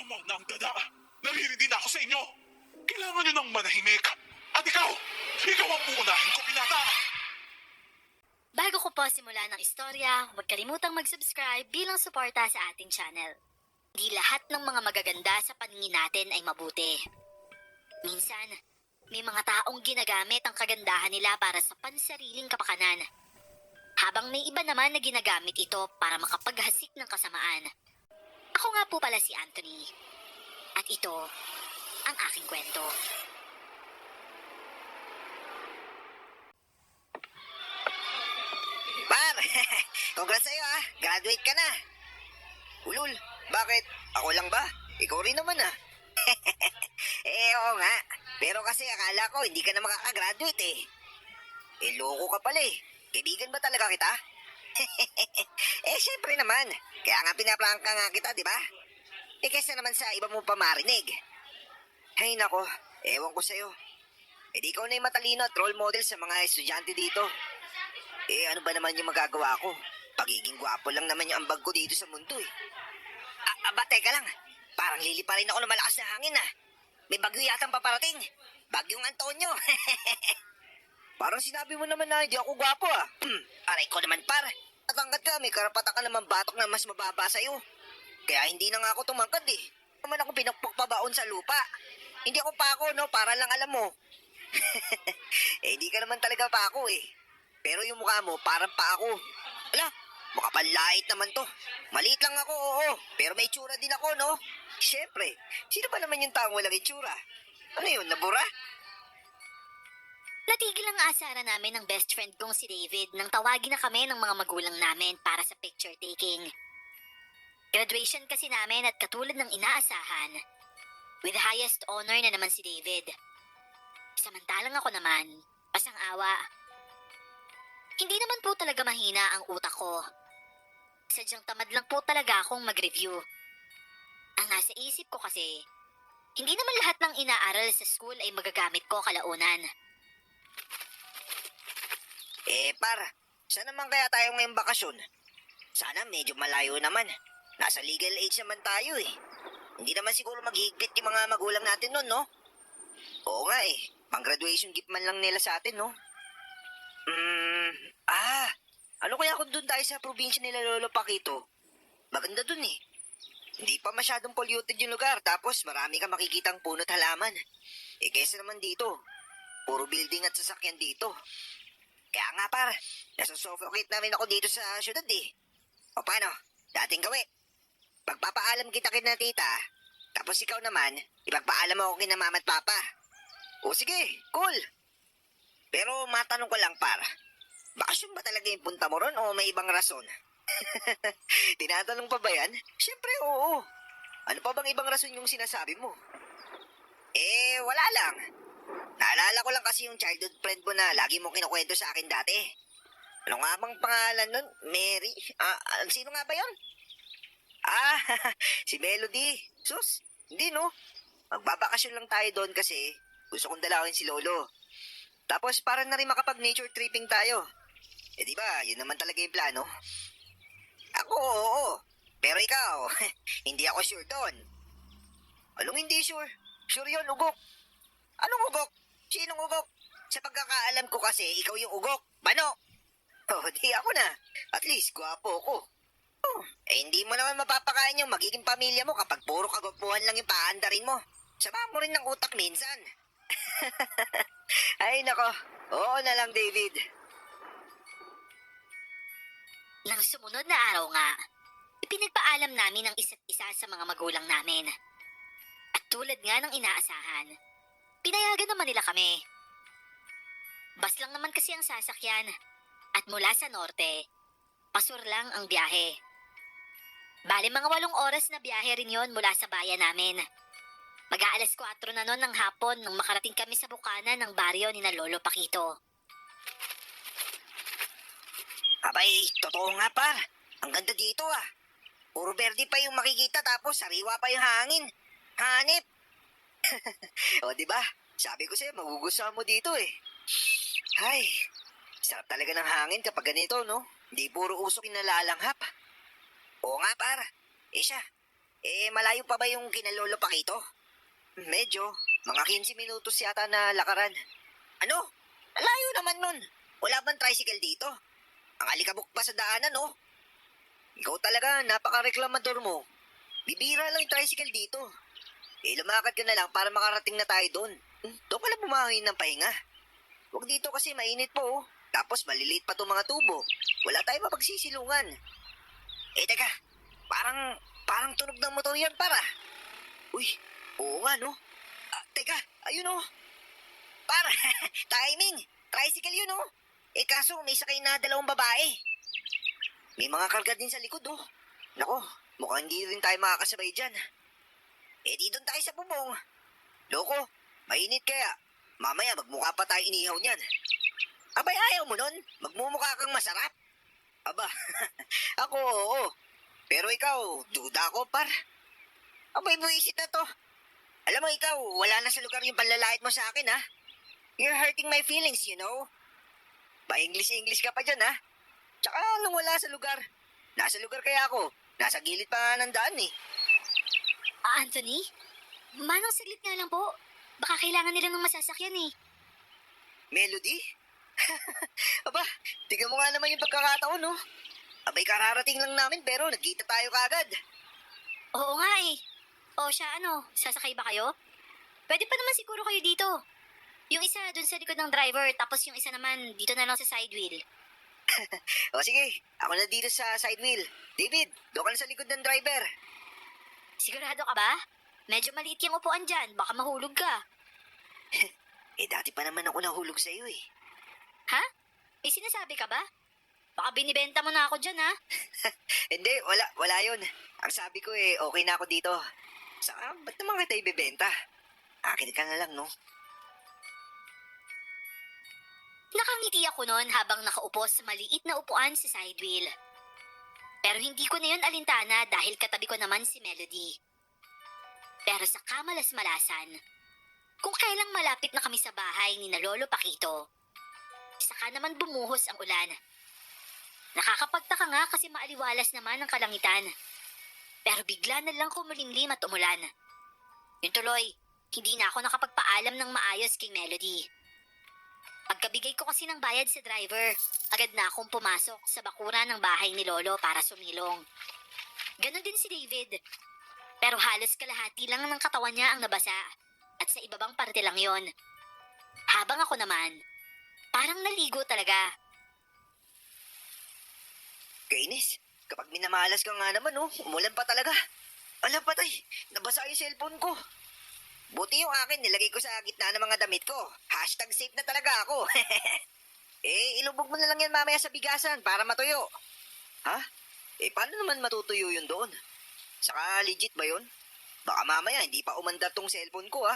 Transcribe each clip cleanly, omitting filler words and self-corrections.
Sumog na ang dada. Naririndi na ako sa inyo. Kailangan nyo ng manahimik. At ikaw ang uunahin ko, binata. Bago ko po simulan ng istorya, huwag kalimutang mag-subscribe bilang suporta sa ating channel. Hindi lahat ng mga magaganda sa paningin natin ay mabuti. Minsan, may mga taong ginagamit ang kagandahan nila para sa pansariling kapakanan. Habang may iba naman na ginagamit ito para makapaghasik ng kasamaan. Ako nga po pala si Anthony. At ito ang aking kwento. Par, congrats sa'yo ah. Graduate ka na. Ulul, bakit? Ako lang ba? Ikaw rin naman ah. Oo nga. Pero kasi akala ko hindi ka na makakagraduate eh. Loko ka pala eh. Kaibigan ba talaga kita? Syempre naman. Kaya nga pinaprangka nga kita, di ba? Kaysa naman sa iba mo pa marinig. Hay nako, ewan ko sa'yo. Di ikaw na yung matalino at role model sa mga estudyante dito. Ano ba naman yung magagawa ko? Pagiging gwapo lang naman yung ambag ko dito sa mundo eh. Teka lang. Parang liliparin ako ng malakas na hangin ah. May bagyo yatang paparating. Bagyong Antonio. Parang sinabi mo naman na hindi ako gwapo ah. Aray ko naman par. At hanggat ka, may karapatan ka naman batok na mas mababa sa'yo. Kaya hindi na nga ako tumangkad eh. Naman ako pinagpagpabaon sa lupa. Hindi ako pako no, para lang alam mo. Hindi ka naman talaga pako eh. Pero yung mukha mo, parang pa ako. Ala, makapanlait naman to. Maliit lang ako, oo. Pero may itsura din ako, no? Siyempre, sino ba naman yung taong walang itsura? Ano yun, nabura? Natigil ang asara namin ng best friend kong si David nang tawagin na kami ng mga magulang namin para sa picture taking. Graduation kasi namin at katulad ng inaasahan, with highest honor na naman si David. Samantalang ako naman, pasang-awa. Hindi naman po talaga mahina ang utak ko. Sadyang tamad lang po talaga akong mag-review. Ang nasa isip ko kasi, hindi naman lahat ng inaaral sa school ay magagamit ko kalaunan. Par, saan naman kaya tayo ngayong bakasyon? Sana medyo malayo naman. Nasa legal age naman tayo eh. Hindi naman siguro maghihigpit yung mga magulang natin nun, no? Oo nga eh. Pang-graduation gift man lang nila sa atin, no? Ano kaya kung doon tayo sa probinsya nila Lolo Paquito? Maganda doon eh. Hindi pa masyadong polluted yung lugar, tapos marami kang makikitang puno't halaman. Kaysa naman dito, puro building at sasakyan dito. Kaya nga par, nasusuffocate na rin ako dito sa syudad eh. O paano, dating gawi. Pagpapaalam kita kina tita, tapos ikaw naman, ipagpaalam mo ako kina mama at papa. O sige, cool. Pero matanong ko lang par, bakasyon ba talaga yung punta mo ron o may ibang rason? Tinatanong pa ba yan? Siyempre oo. Ano pa bang ibang rason yung sinasabi mo? Wala lang. Naalala ko lang kasi yung childhood friend mo na lagi mo kinukwento sa akin dati. Ano nga bang pangalan nun? Mary? Sino nga ba yun? Si Melody. Sus, hindi no. Magbabakasyon lang tayo doon kasi gusto kong dalawin si Lolo. Tapos para na rin makapag-nature tripping tayo. Di ba, yun naman talaga yung plano. Ako, oo. Pero ikaw, hindi ako sure doon. Anong hindi sure? Sure yun, ugok. Anong ugok? Sinong ugok? Sa pagkakaalam ko kasi, ikaw yung ugok. Bano? Di ako na. At least, gwapo ko. Hindi mo naman mapapakain yung magiging pamilya mo kapag puro kagwapuhan lang yung paandarin mo. Sama mo rin ng utak minsan. Ay, nako. Oo na lang, David. Nang sumunod na araw nga, ipinagpaalam namin ang isa't isa sa mga magulang namin. At tulad nga ng inaasahan, pinayagan naman nila kami. Bus lang naman kasi ang sasakyan at mula sa norte, pasur lang ang biyahe. Bale mga 8 oras na biyahe rin yon mula sa bayan namin. Mag-aalas 4 na noon ng hapon nang makarating kami sa bukana ng baryo ni na Lolo Paquito. Abay, totoo nga par. Ang ganda dito ah. Puro verde pa yung makikita tapos sariwa pa yung hangin. Hanip. O diba? Sabi ko sa'yo, magugustuhan mo dito eh. Ay, sarap talaga ng hangin kapag ganito, no? Hindi puro usok yung nalalanghap. Oo nga par. Siya. Malayo pa ba yung kinalolo Pakito? Medyo. Mga 15 minutos yata na lakaran. Ano? Malayo naman nun. Wala bang tricycle dito? Ang alikabok pa sa daanan, oh. Ikaw talaga, napaka-reklamador mo. Bibira lang yung tricycle dito. Lumakad ka na lang para makarating na tayo doon. Doon ka lang bumahin ng pahinga. Huwag dito kasi mainit po, oh. Tapos maliliit pa itong mga tubo. Wala tayong mapagsisilungan. Teka. Parang tunog ng motor yan, para. Uy, oo nga, no? Teka, ayun, oh. Para, timing. Tricycle yun, oh. Kaso may sakay na 2 babae. May mga karga din sa likod, oh. Nako, mukhang hindi rin tayo makakasabay dyan. Di doon tayo sa bubong. Loko, mainit kaya. Mamaya magmukha pa tayo inihaw niyan. Abay, ayaw mo nun? Magmumukha kang masarap? Aba, ako, oo. Pero ikaw, duda ko, par. Abay, buwisit na to. Alam mo, ikaw, wala na sa lugar yung panlalait mo sa akin, ha? You're hurting my feelings, you know? Pa-English ka pa dyan, ha? Tsaka, nung wala sa lugar. Nasa lugar kaya ako. Nasa gilid pa nga ng daan, eh. Anthony? Manong saglit nga lang po. Baka kailangan nila ng masasakyan eh. Melody? Aba, tignan mo nga naman yung pagkakataon, no? Abay, kararating lang namin pero nagkita tayo kagad. Oo nga eh. O siya sasakay ba kayo? Pwede pa naman siguro kayo dito. Yung isa dun sa likod ng driver, tapos yung isa naman dito na lang sa side wheel. O sige, ako na dito sa side wheel. David, doon ka na sa likod ng driver. Sigurado ka ba? Medyo maliit yung upuan dyan, baka mahulog ka. Dati pa naman ako nahulog sa'yo, eh. Ha? May sinasabi ka ba? Baka binibenta mo na ako dyan, ha? Hindi, wala yun. Ang sabi ko, okay na ako dito. Saka, ba't naman kita ibebenta? Akin ka na lang, no? Nakangiti ako noon habang nakaupo sa maliit na upuan sa side wheel. Pero hindi ko na yun alintana dahil katabi ko naman si Melody. Pero sa kamalas-malasan, kung kailang malapit na kami sa bahay ni na Lolo Pakito, saka naman bumuhos ang ulan. Nakakapagtaka nga kasi maaliwalas naman ang kalangitan. Pero bigla na lang kumulimlim at umulan. Yun tuloy, hindi na ako nakapagpaalam ng maayos kay Melody. Pagkabigay ko kasi ng bayad sa driver, agad na akong pumasok sa bakura ng bahay ni Lolo para sumilong. Ganon din si David. Pero halos kalahati lang ng katawan niya ang nabasa at sa ibabang parte lang yon. Habang ako naman, parang naligo talaga. Kainis, kapag minamalas ka nga naman, oh, umulan pa talaga. Alam patay, nabasa yung cellphone ko. Buti yung akin, nilagay ko sa gitna ng mga damit ko. #safe na talaga ako. Ilubog mo na lang yan mamaya sa bigasan para matuyo. Ha? Paano naman matutuyo yun doon? Saka legit ba yun? Baka mamaya hindi pa umandar tong cellphone ko, ha?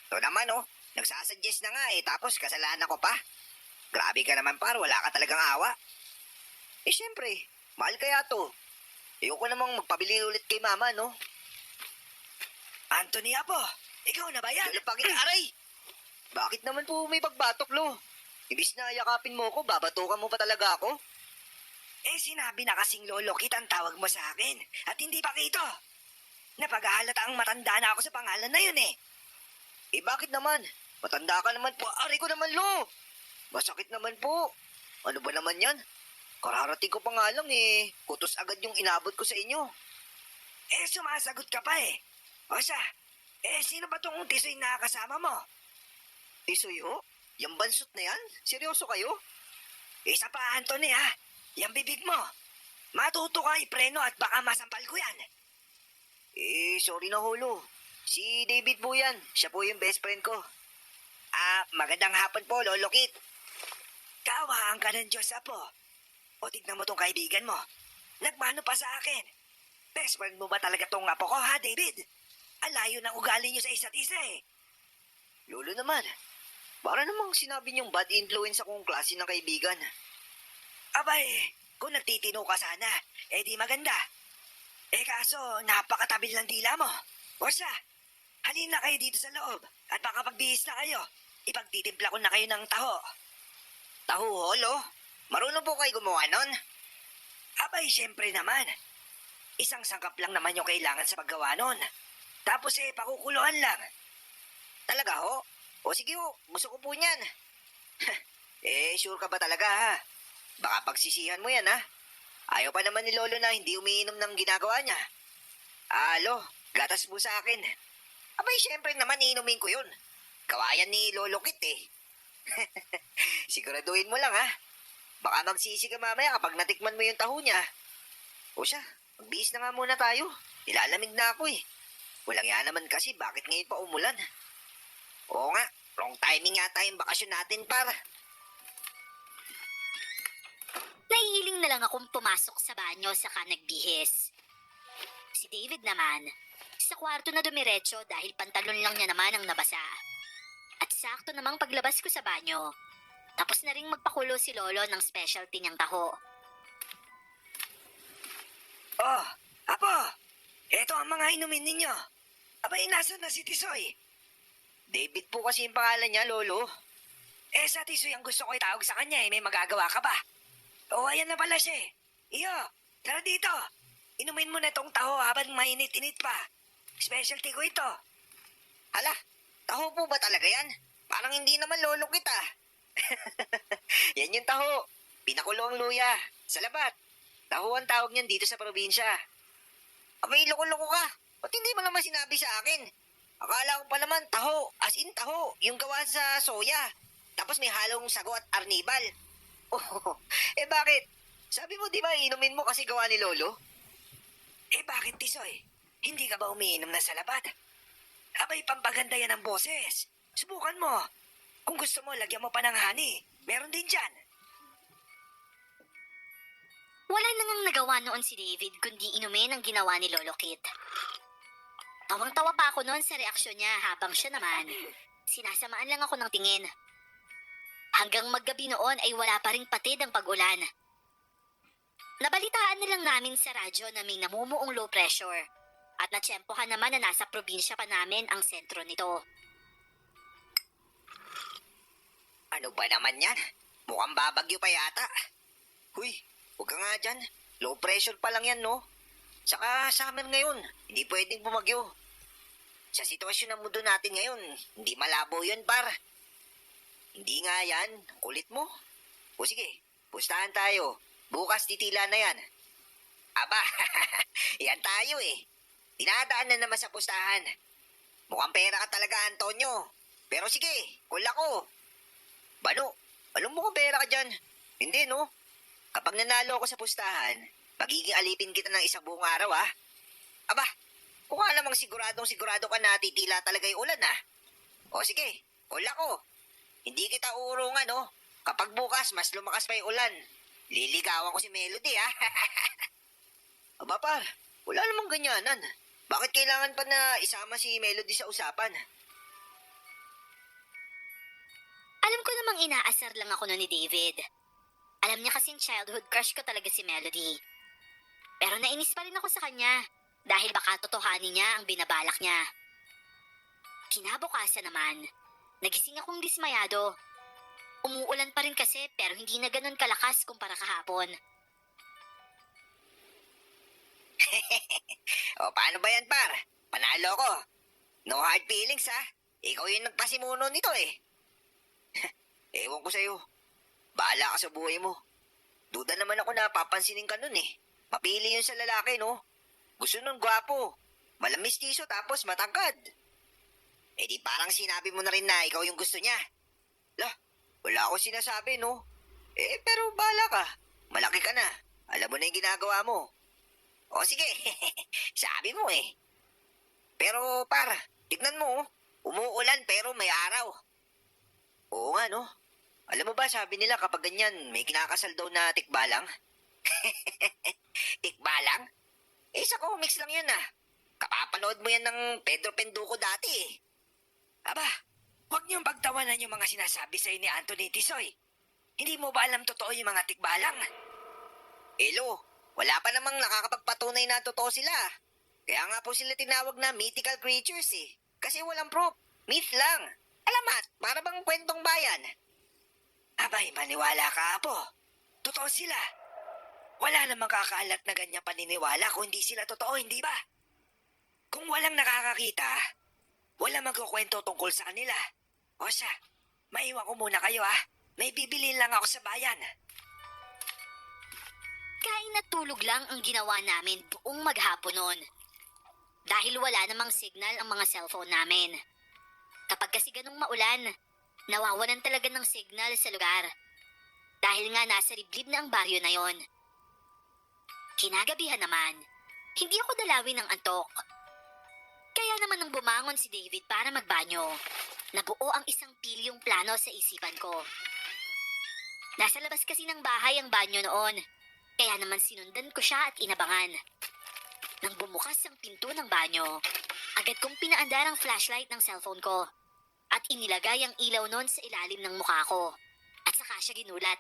Ito naman, oh, nagsasuggest na nga tapos kasalanan ko pa. Grabe ka naman, par, wala ka talagang awa. Siyempre, mahal kaya to. Ayoko namang magpabili ulit kay mama, no? Anthony Apo, ikaw na ba yan? Lulupangin, aray! Bakit naman po may pagbatok, lo? Ibis na yakapin mo ko, babatukan mo pa talaga ako? Sinabi na kasing Lolo Kit ang tawag mo sa akin, at hindi Pakito. Napaghahalata ang matanda na ako sa pangalan na yun, eh. Bakit naman? Matanda ka naman po. Aray ko naman, lo! Masakit naman po. Ano ba naman yan? Kararating ko pa nga lang, kutos agad yung inabot ko sa inyo. Sumasagot ka pa, eh. O siya, sino ba tong tisoy na kasama mo? Tisoy, ho? Yung bansot na yan? Seryoso kayo? Isa pa, Anthony, ha? Yung bibig mo. Matuto ka ipreno at baka masampal ko yan. Sorry na, Holo. Si David po yan. Siya po yung best friend ko. Magandang hapon po, Lolo Kit. Kaawaan ka ng Diyos, Apo. O tignan mo tong kaibigan mo. Nagmano pa sa akin. Best friend mo ba talaga tong apo ko, ha, David? Alayo ng ugali niyo sa isa't isa, eh. Lolo naman, para namang sinabi niyong bad influence akong klase ng kaibigan. Abay, kung nagtitino ka sana, di maganda. Kaso, napakatabil ng dila mo. O siya, halina kayo dito sa loob at baka pagbihis na kayo, ipagtitimpla ko na kayo ng taho. Taho, Holo? Marunong po kayo gumawa nun? Abay, syempre naman. Isang sangkap lang naman yung kailangan sa paggawa nun. Tapos pakukuluan lang. Talaga ho? O sige ho, gusto ko po niyan. Sure ka ba talaga ha? Baka pagsisihan mo yan ha? Ayaw pa naman ni Lolo na hindi umiinom ng ginagawa niya. Alo, gatas po sa akin. Abay, syempre naman iinumin ko yun. Kawayan ni Lolo Kit eh. Siguraduhin mo lang ha. Baka magsisi ka mamaya kapag natikman mo yung taho niya. O siya, magbihis na nga muna tayo. Nilalamig na ako eh. Walang yan naman kasi bakit ngayon pa umulan. Oo nga, wrong timing yata yung bakasyon natin para. Nahihiling na lang akong pumasok sa banyo saka nagbihis. Si David naman, sa kwarto na dumiretso dahil pantalon lang niya naman ang nabasa. At sakto namang paglabas ko sa banyo, tapos na ring magpakulo si Lolo ng specialty niyang taho. Oh, Apo, eto ang mga inumin ninyo. Abay, nasan na si Tisoy? David po kasi yung pangalan niya, Lolo. Sa Tisoy ang gusto ko itawag sa kanya may magagawa ka ba? Ayan na pala siya eh. Iyo, tara dito. Inumin mo na itong taho habang mainit-init pa. Specialty ko ito. Hala, taho po ba talaga yan? Parang hindi naman Lolo kita. Yan yung taho. Pinakulo ang luya. Sa labat. Taho ang tawag niyan dito sa probinsya. Abay, loko-loko ka. Ba't hindi mo naman sinabi sa akin? Akala ko pa naman taho, as in taho, yung gawa sa soya. Tapos may halong sago at arnibal. Oh, bakit? Sabi mo di ba inumin mo kasi gawa ni Lolo? Bakit Tisoy? Hindi ka ba umiinom na sa labad? Abay, pampaganda yan ang boses. Subukan mo. Kung gusto mo, lagyan mo pa ng honey. Meron din dyan. Wala na ngang nagawa noon si David kundi inumin ang ginawa ni Lolo Kit. Tawang-tawa pa ako noon sa reaksyon niya habang siya naman, sinasamaan lang ako ng tingin. Hanggang maggabi noon ay wala pa ring patid ang pag-ulan. Nabalitaan na lang namin sa radyo na may namumuong low pressure at natsyempohan naman na nasa probinsya pa namin ang sentro nito. Ano ba naman yan? Mukhang babagyo pa yata. Huy, huwag ka nga dyan. Low pressure pa lang yan, no? Saka summer ngayon, hindi pwedeng bumagyo. Sa sitwasyon ng mundo natin ngayon, hindi malabo yun, par. Hindi nga yan, kulit mo. O sige, pustahan tayo. Bukas titila na yan. Aba, yan tayo eh. Dinadaan na naman sa pustahan. Mukhang pera ka talaga, Antonio. Pero sige, kula ko. Bano, anong mukhang pera ka dyan? Hindi, no? Kapag nanalo ako sa pustahan, magiging alipin kita ng isang buong araw, ah. Aba, kung namang sigurado ka na titila talaga yung ulan, ah. O sige, kula ko. Hindi kita uurungan, no? Kapag bukas, mas lumakas pa yung ulan. Liligawan ko si Melody, ah. Aba, par, wala namang ganyanan. Bakit kailangan pa na isama si Melody sa usapan? Alam ko namang inaasar lang ako noon ni David. Alam niya kasing childhood crush ko talaga si Melody. Pero nainis pa rin ako sa kanya dahil baka totohanin niya ang binabalak niya. Kinabukasan naman, nagising akong dismayado. Umuulan pa rin kasi pero hindi na ganun kalakas kumpara kahapon. O, paano ba yan, par? Panalo ko. No hard feelings, ha? Ikaw yung nagpasimuno nito, eh. Ewan ko sa'yo. Bahala ka sa buhay mo. Duda naman ako na papansinin ka nun, eh. Mapili yun sa lalaki, no? Gusto nun gwapo. Malamistiso tapos matangkad. Di parang sinabi mo na rin na ikaw yung gusto niya. Lah, wala ako sinasabi, no? Pero bahala ka. Malaki ka na. Alam mo na yung ginagawa mo. O sige, sabi mo eh. Pero par, tignan mo, umuulan pero may araw. Oo nga, no? Alam mo ba, sabi nila kapag ganyan, may kinakasal daw na tikbalang? Tikbalang? Sa comics lang yun, ah. Kapapanood mo yan ng Pedro Penduko dati, eh. Aba, huwag niyong pagtawanan yung mga sinasabi sa'yo ni Anthony Tisoy. Hindi mo ba alam totoo yung mga tikbalang? Elo, wala pa namang nakakapagpatunay na totoo sila. Kaya nga po sila tinawag na mythical creatures, eh. Kasi walang proof. Myth lang. Alamat, para bang kwentong bayan. Abay, maniwala ka po. Totoo sila. Wala namang kakaalat na ganyan paniniwala kung hindi sila totoo, hindi ba? Kung walang nakakakita, walang magkukwento tungkol sa kanila. O siya, maiwan ko muna kayo ah. May bibilin lang ako sa bayan. Kain at tulog lang ang ginawa namin buong maghapon noon. Dahil wala namang signal ang mga cellphone namin. Kapag kasi ganung maulan, nawawalan talaga ng signal sa lugar. Dahil nga nasa liblib na ang baryo na yon. Kinagabihan naman, hindi ako dalawin ng antok. Kaya naman nang bumangon si David para magbanyo, nabuo ang isang pilyong plano sa isipan ko. Nasa labas kasi ng bahay ang banyo noon, kaya naman sinundan ko siya at inabangan. Nang bumukas ang pinto ng banyo, agad kong pinaandar ang flashlight ng cellphone ko at inilagay ang ilaw noon sa ilalim ng mukha ko at saka siya ginulat.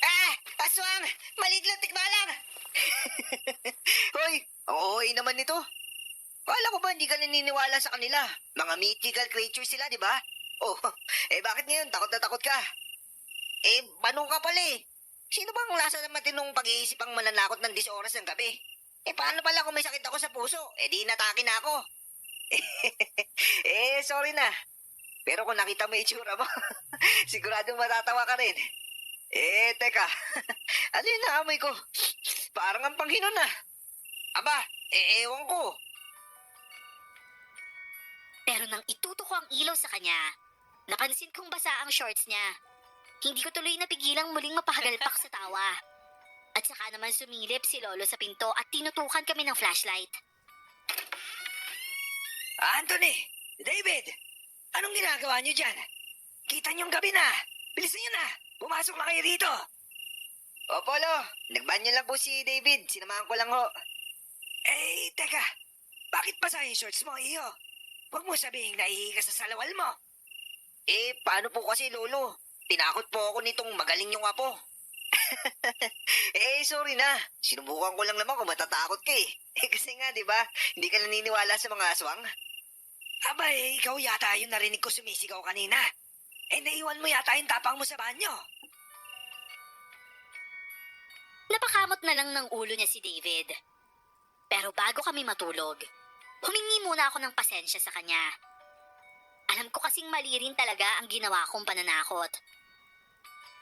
Ah! Aswang! Maliglang tikbalang! Hoy! Oy naman nito. Kala ko ba hindi ka naniniwala sa kanila? Mga mythical creatures sila, di ba? Oh, bakit ngayon? Takot na takot ka. Banong ka pala eh. Sino bang lasa ng matinong pag-iisip ang mananakot ng 10 oras ng gabi? Paano pala kung may sakit ako sa puso? Di inatake na ako. Sorry na. Pero kung nakita mo itsura mo, siguradong matatawa ka rin. Teka. Ano yung naamoy ko? Parang ang panghinon na. Aba, ewan ko. Pero nang ituto ko ang ilaw sa kanya, napansin kong basa ang shorts niya. Hindi ko tuloy napigilang muling mapahagalpak sa tawa. At saka naman sumilip si Lolo sa pinto at tinutukan kami ng flashlight. Anthony! David! Anong ginagawa niyo dyan? Kita niyong gabi na! Bilisan niyo na! Pumasok na kayo dito! O, Polo. Nagbanyo lang po si David. Sinamahan ko lang ho. Teka. Bakit basa yung shorts mo, iyo? Huwag mo sabihin na ihi ka sa salawal mo. Paano po kasi, Lolo? Tinakot po ako nitong magaling yung apo. Sorry na. Sinubukan ko lang naman kung matatakot ka eh. Kasi nga, di ba? Hindi ka naniniwala sa mga aswang. Aba ikaw yata yung narinig ko sumisigaw kanina. Naiwan mo yata yung tapang mo sa banyo. Napakamot na lang ng ulo niya si David. Pero bago kami matulog, humingi muna ako ng pasensya sa kanya. Alam ko kasing mali rin talaga ang ginawa kong pananakot.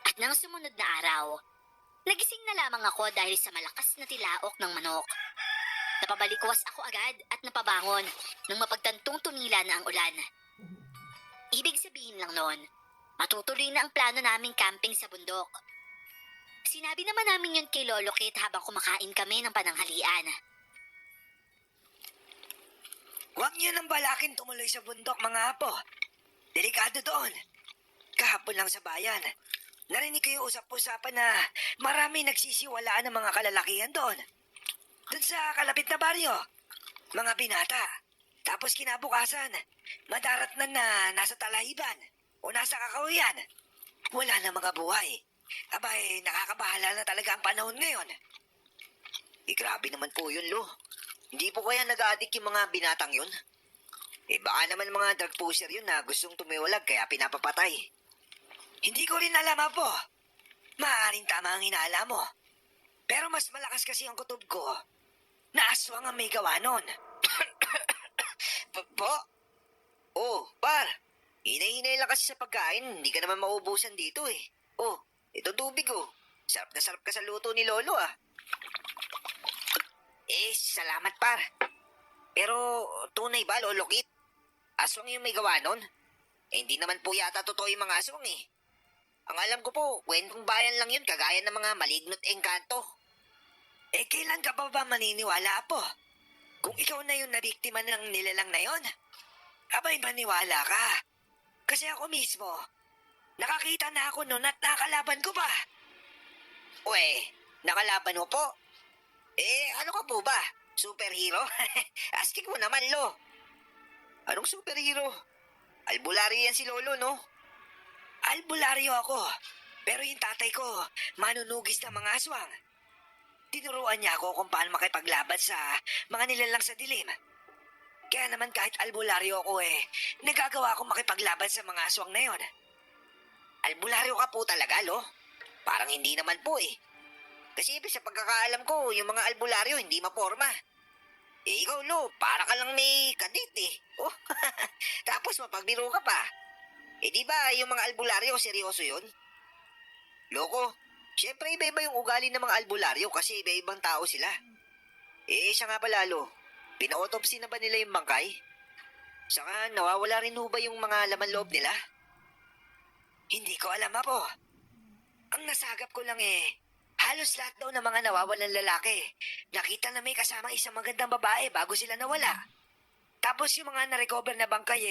At nang sumunod na araw, nagising na lamang ako dahil sa malakas na tilaok ng manok. Napabalikwas ako agad at napabangon nang mapagtantong tumila na ang ulan. Ibig sabihin lang nun, matutuloy na ang plano naming camping sa bundok. Sinabi naman namin yun kay Lolo Kit habang kumakain kami ng pananghalian. Huwag niyo nang balakin tumuloy sa bundok, mga apo. Delikado doon. Kahapon lang sa bayan, narinig ko yung usap-usapan na marami nagsisiwalaan ng mga kalalakihan doon. Doon sa kalapit na baryo. Mga binata. Tapos kinabukasan, madarat na nasa talahiban o nasa kakahuyan. Wala na mga buhay. Abay, nakakabahala na talaga ang panahon ngayon. Grabe naman po yun, Lo. Hindi po kaya nag-a-addict yung mga binatang yun? Baka naman mga drug pusher yun na gustong tumiwalag kaya pinapapatay. Hindi ko rin alam, po. Maaaring tama ang inaala mo. Pero mas malakas kasi ang kutob ko na aswang ang may gawa nun. Po? Oh, par. Hinay-hinay lang kasi sa pagkain. Hindi ka naman maubusan dito eh. Oh, ito tubig oh. Sarap na sarap ka sa luto ni Lolo ah. Salamat par. Pero tunay ba, Lolo Kit? Aswang yung may gawa nun? Hindi naman po yata totoo yung mga aswang eh. Ang alam ko po, kwentong bayan lang yun kagaya ng mga malignot engkanto. Kailan ka pa ba maniniwala po? Kung ikaw na yung nabiktima ng nilalang na yon? Abay maniwala ka. Kasi ako mismo, nakakita na ako nun at nakalaban ko pa. Nakalaban mo po? Ano ka po ba? Superhero? Asking mo naman, Lo. Anong superhero? Albularyo yan si Lolo, no? Albularyo ako. Pero yung tatay ko, manunugis ng mga aswang. Tinuruan niya ako kung paano makipaglaban sa mga nilalang sa dilim. Kaya naman kahit albularyo ako nagagawa akong makipaglaban sa mga aswang na yon. Albularyo ka po talaga, Lo? parang hindi naman po eh. Kasi sa pagkakaalam ko, yung mga albularyo hindi maporma. Eh ikaw, Lo, para ka lang may kadit eh. Oh, tapos mapagbiro ka pa. Eh di ba yung mga albularyo seryoso yun? Loko, syempre iba-iba yung ugali ng mga albularyo kasi iba-ibang tao sila. Eh siya nga pala, Lo, pina-autopsy na ba nila yung bangkay? Saka nawawala rin ho ba yung mga laman loob nila? Hindi ko alam, Apo. Ang nasagap ko lang halos lahat daw ng mga nawawalang lalaki. Nakita na may kasamang isang magandang babae bago sila nawala. Tapos yung mga na-recover na bangkay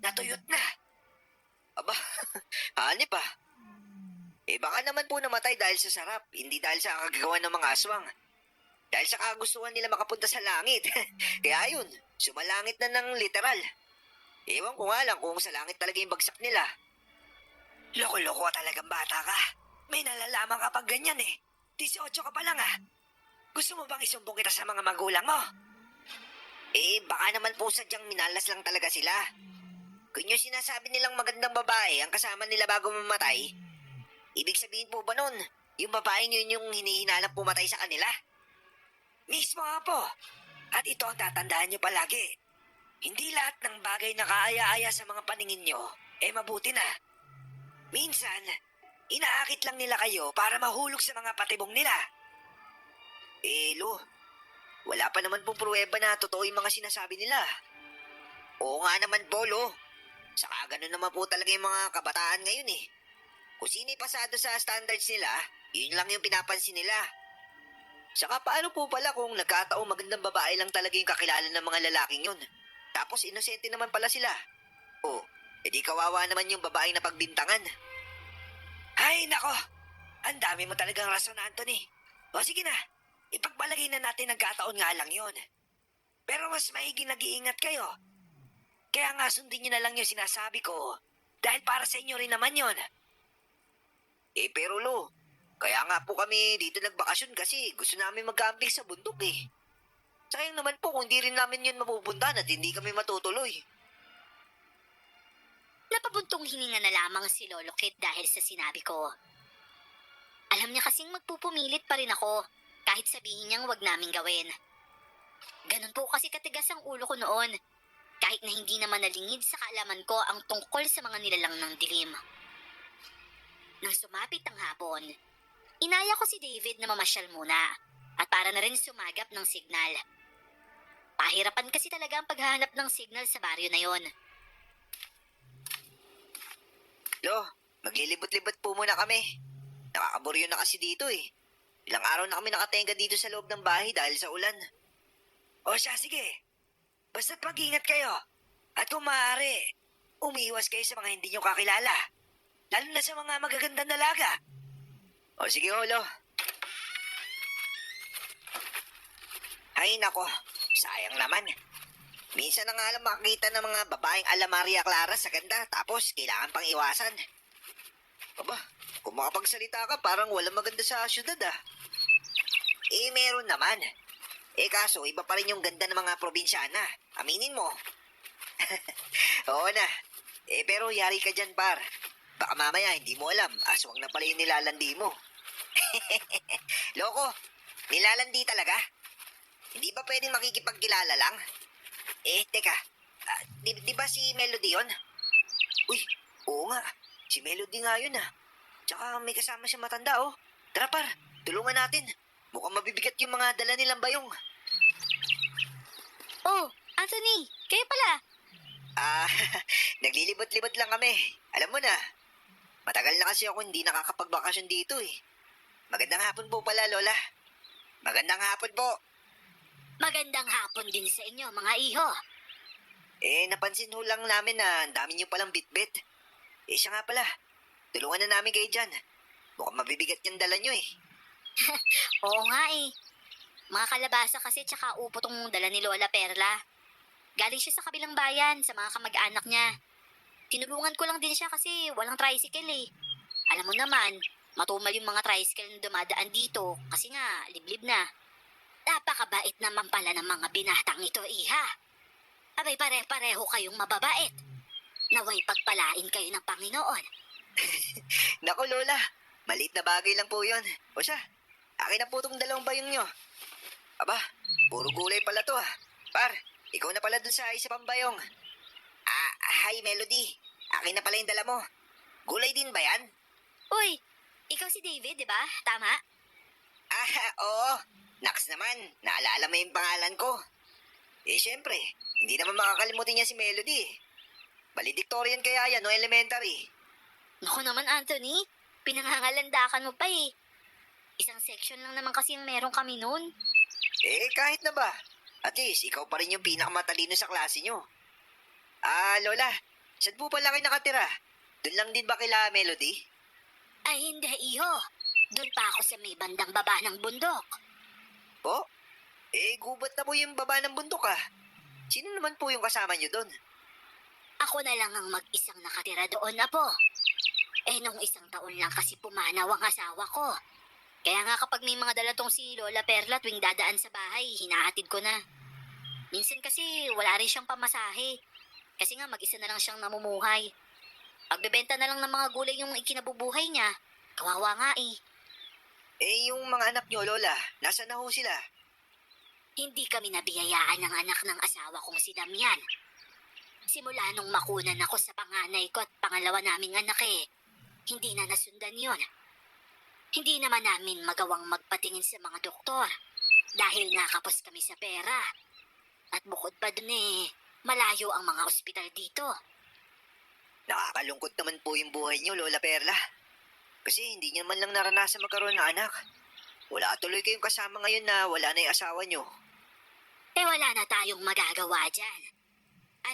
natuyot na. Aba, hanip ah. Baka naman po namatay dahil sa sarap, hindi dahil sa kagagawa ng mga aswang. Dahil sa kagustuhan nila makapunta sa langit. Kaya yun, sumalangit na ng literal. Ewan ko nga lang kung sa langit talaga yung bagsak nila. Loko-loko talagang bata ka. May nalalaman ka pag ganyan 18 ka pa lang ah. Gusto mo bang isumbong kita sa mga magulang mo? Baka naman po sadyang minalas lang talaga sila. Kung yung sinasabi nilang magandang babae ang kasama nila bago mamatay, ibig sabihin po ba nun, yung babaeng yun yung hinihinalang pumatay sa kanila? Mismo nga po. At ito ang tatandaan nyo palagi. Hindi lahat ng bagay na kaaya-aya sa mga paningin nyo, mabuti na. Minsan, inaakit lang nila kayo para mahulog sa mga patibong nila. Lo, wala pa naman pong pruweba na totoo yung mga sinasabi nila. Oo nga naman po, Lo. Saka ganun naman po talaga yung mga kabataan ngayon Kung sino'y pasado sa standards nila, yun lang yung pinapansin nila. Saka paano po pala kung nagkataong magandang babae lang talaga yung kakilala ng mga lalaking yun? Tapos inosente naman pala sila. Oh, edi kawawa naman yung babaeng napagbintangan. Ay, nako. Ang dami mo talagang rason, Anthony. O sige na, ipagbalagay na natin nagkataon nga lang yon. Pero mas maiging nag-iingat kayo. Kaya nga sundin nyo na lang yung sinasabi ko. Dahil para sa inyo rin naman yon. Pero Lo, kaya nga po kami dito nagbakasyon kasi gusto namin mag-camping sa bundok Sayang naman po kung di rin namin yun mapupuntahan at hindi kami matutuloy. Napabuntong hininga na lamang si Lolo Kit dahil sa sinabi ko. Alam niya kasing magpupumilit pa rin ako kahit sabihin niyang wag naming gawin. Ganun po kasi katigas ang ulo ko noon kahit na hindi naman nalingid sa kaalaman ko ang tungkol sa mga nilalang ng dilim. Nang sumapit ang hapon, inaya ko si David na mamasyal muna at para na rin sumagap ng signal. Pahirapan kasi talaga ang paghahanap ng signal sa baryo na yon. Lo, maglilibot-libot po muna kami. Nakakaburyo na kasi dito Ilang araw na kami nakatenga dito sa loob ng bahay dahil sa ulan. O siya, sige. Basta't mag-ingat kayo. At kung maaari, umiiwas kayo sa mga hindi nyo kakilala. Lalo na sa mga magagandang dalaga. O sige, Lo. Ay, nako. Sayang naman. Minsan na nga lang makakita ng mga babaeng ala Maria Clara sa ganda tapos kailangan pang iwasan. Aba, kung makapagsalita ka parang walang maganda sa syudad meron naman. Kaso iba pa rin yung ganda ng mga probinsyana. Aminin mo. Oo na. Pero yari ka dyan, par. Baka mamaya hindi mo alam. Aswang na pala yung nilalandi mo. Loko, nilalandi talaga? Hindi ba pwedeng makikipagkilala lang? Teka. Di ba si Melody yun? Uy, oo nga. Si Melody nga yun Tsaka may kasama siya matanda Tara par, tulungan natin. Mukhang mabibigat yung mga dala nilang bayong. Oh, Anthony, kayo pala. Naglilibot-libot lang kami. Alam mo na, matagal na kasi ako hindi nakakapagbakasyon dito Magandang hapon po pala, Lola. Magandang hapon po. Magandang hapon din sa inyo, mga iho. Napansin ho lang namin na ang dami niyo palang bitbit. Siya nga pala, tulungan na namin kayo dyan. Mukhang mabibigat yung dala niyo Oo nga Mga kalabasa kasi tsaka upo tong dala ni Lola Perla. Galing siya sa kabilang bayan, sa mga kamag-anak niya. Tinulungan ko lang din siya kasi walang tricycle Alam mo naman, matumal yung mga tricycle na dumadaan dito kasi nga, liblib na. Napakabait naman pala ng mga binatang ito, iha. Abay pare-pareho kayong mababait. Naway pagpalain kayo ng Panginoon. Naku, Lola, Maliit na bagay lang po yun. O siya, akin na po itong dalawang bayong nyo. Aba, puro gulay pala to ah. Par, ikaw na pala dun sa isa pang bayong. Hi Melody. Akin na pala yung dala mo. Gulay din ba yan? Uy, ikaw si David, di ba? Tama? Oo. Naks naman, naalala mo yung pangalan ko. Eh, syempre, hindi naman makakalimutin niya si Melody. Valedictorian kaya yan, no elementary. Naku naman, Anthony. Pinangangalandakan mo pa eh. Isang section lang naman kasi yung meron kami noon. Eh, kahit na ba? At least, ikaw pa rin yung pinakamatalino sa klase nyo. Lola, saan po pala kayo nakatira? Doon lang din ba kila Melody? Ay, hindi, iho. Doon pa ako sa may bandang baba ng bundok. Po? Eh, gubat na po yung baba ng bundok ah. Sino naman po yung kasama nyo doon? Ako na lang ang mag-isang nakatira doon na po. Eh, nung isang taon lang kasi pumanaw ang asawa ko. Kaya nga kapag may mga dalatong si Lola Perla tuwing dadaan sa bahay, hinahatid ko na. Minsan kasi wala rin siyang pamasahe. Kasi nga mag-isa na lang siyang namumuhay. Pagbebenta na lang ng mga gulay yung ikinabubuhay niya. Kawawa nga eh. Eh, yung mga anak nyo, Lola, nasa na ho sila? Hindi kami nabiyayaan ng anak ng asawa kong si Damian. Simula nung makunan ako sa panganay ko at pangalawa naming anak hindi na nasundan yon. Hindi naman namin magawang magpatingin sa mga doktor dahil nakapos kami sa pera. At bukod pa dun malayo ang mga ospital dito. Nakakalungkot naman po yung buhay nyo, Lola Perla. Kasi hindi nyo man lang naranasan magkaroon ng anak. Wala tuloy kayong kasama ngayon na wala na yung asawa nyo. Wala na tayong magagawa dyan.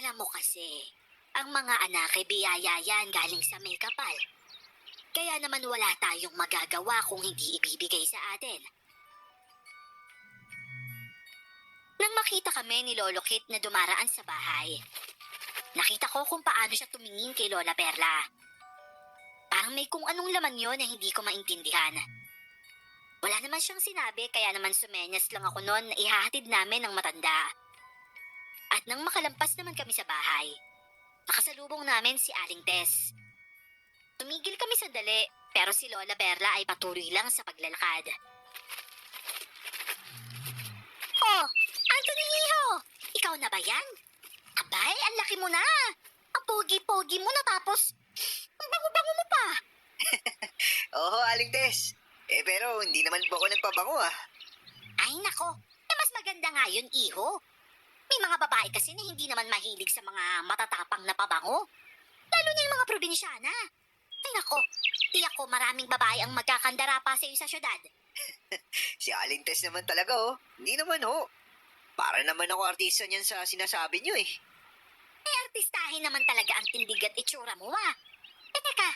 Alam mo kasi, ang mga anak biyaya yan galing sa may kapal. Kaya naman wala tayong magagawa kung hindi ibibigay sa atin. Nang makita kami ni Lolo Kit na dumaraan sa bahay, nakita ko kung paano siya tumingin kay Lola Perla. Parang may kung anong laman yon na hindi ko maintindihan. Wala naman siyang sinabi kaya naman sumenyas lang ako noon na ihahatid namin ang matanda. At nang makalampas naman kami sa bahay, nakasalubong namin si Aling Tess. Tumigil kami sandali pero si Lola Perla ay patuloy lang sa paglalakad. Oh, Anthony Hiho! Ikaw na ba yan? Abay, ang laki mo na! Ang pogi-pogi mo na tapos ang bango-bango mo pa! Oo, Aling Tess. Pero hindi naman po ako nagpabango ah. Ay nako, mas maganda nga yun, Iho. May mga babae kasi na hindi naman mahilig sa mga matatapang na pabango. Lalo na yung mga probinsyana. Ay nako, tiyak ko maraming babae ang magkakandara pa sa iyo sa syudad. Si Aling Tess naman talaga oh. Hindi naman ho. Para naman ako artista niyan sa sinasabi nyo eh. Artistahin naman talaga ang tindig at itsura mo teka,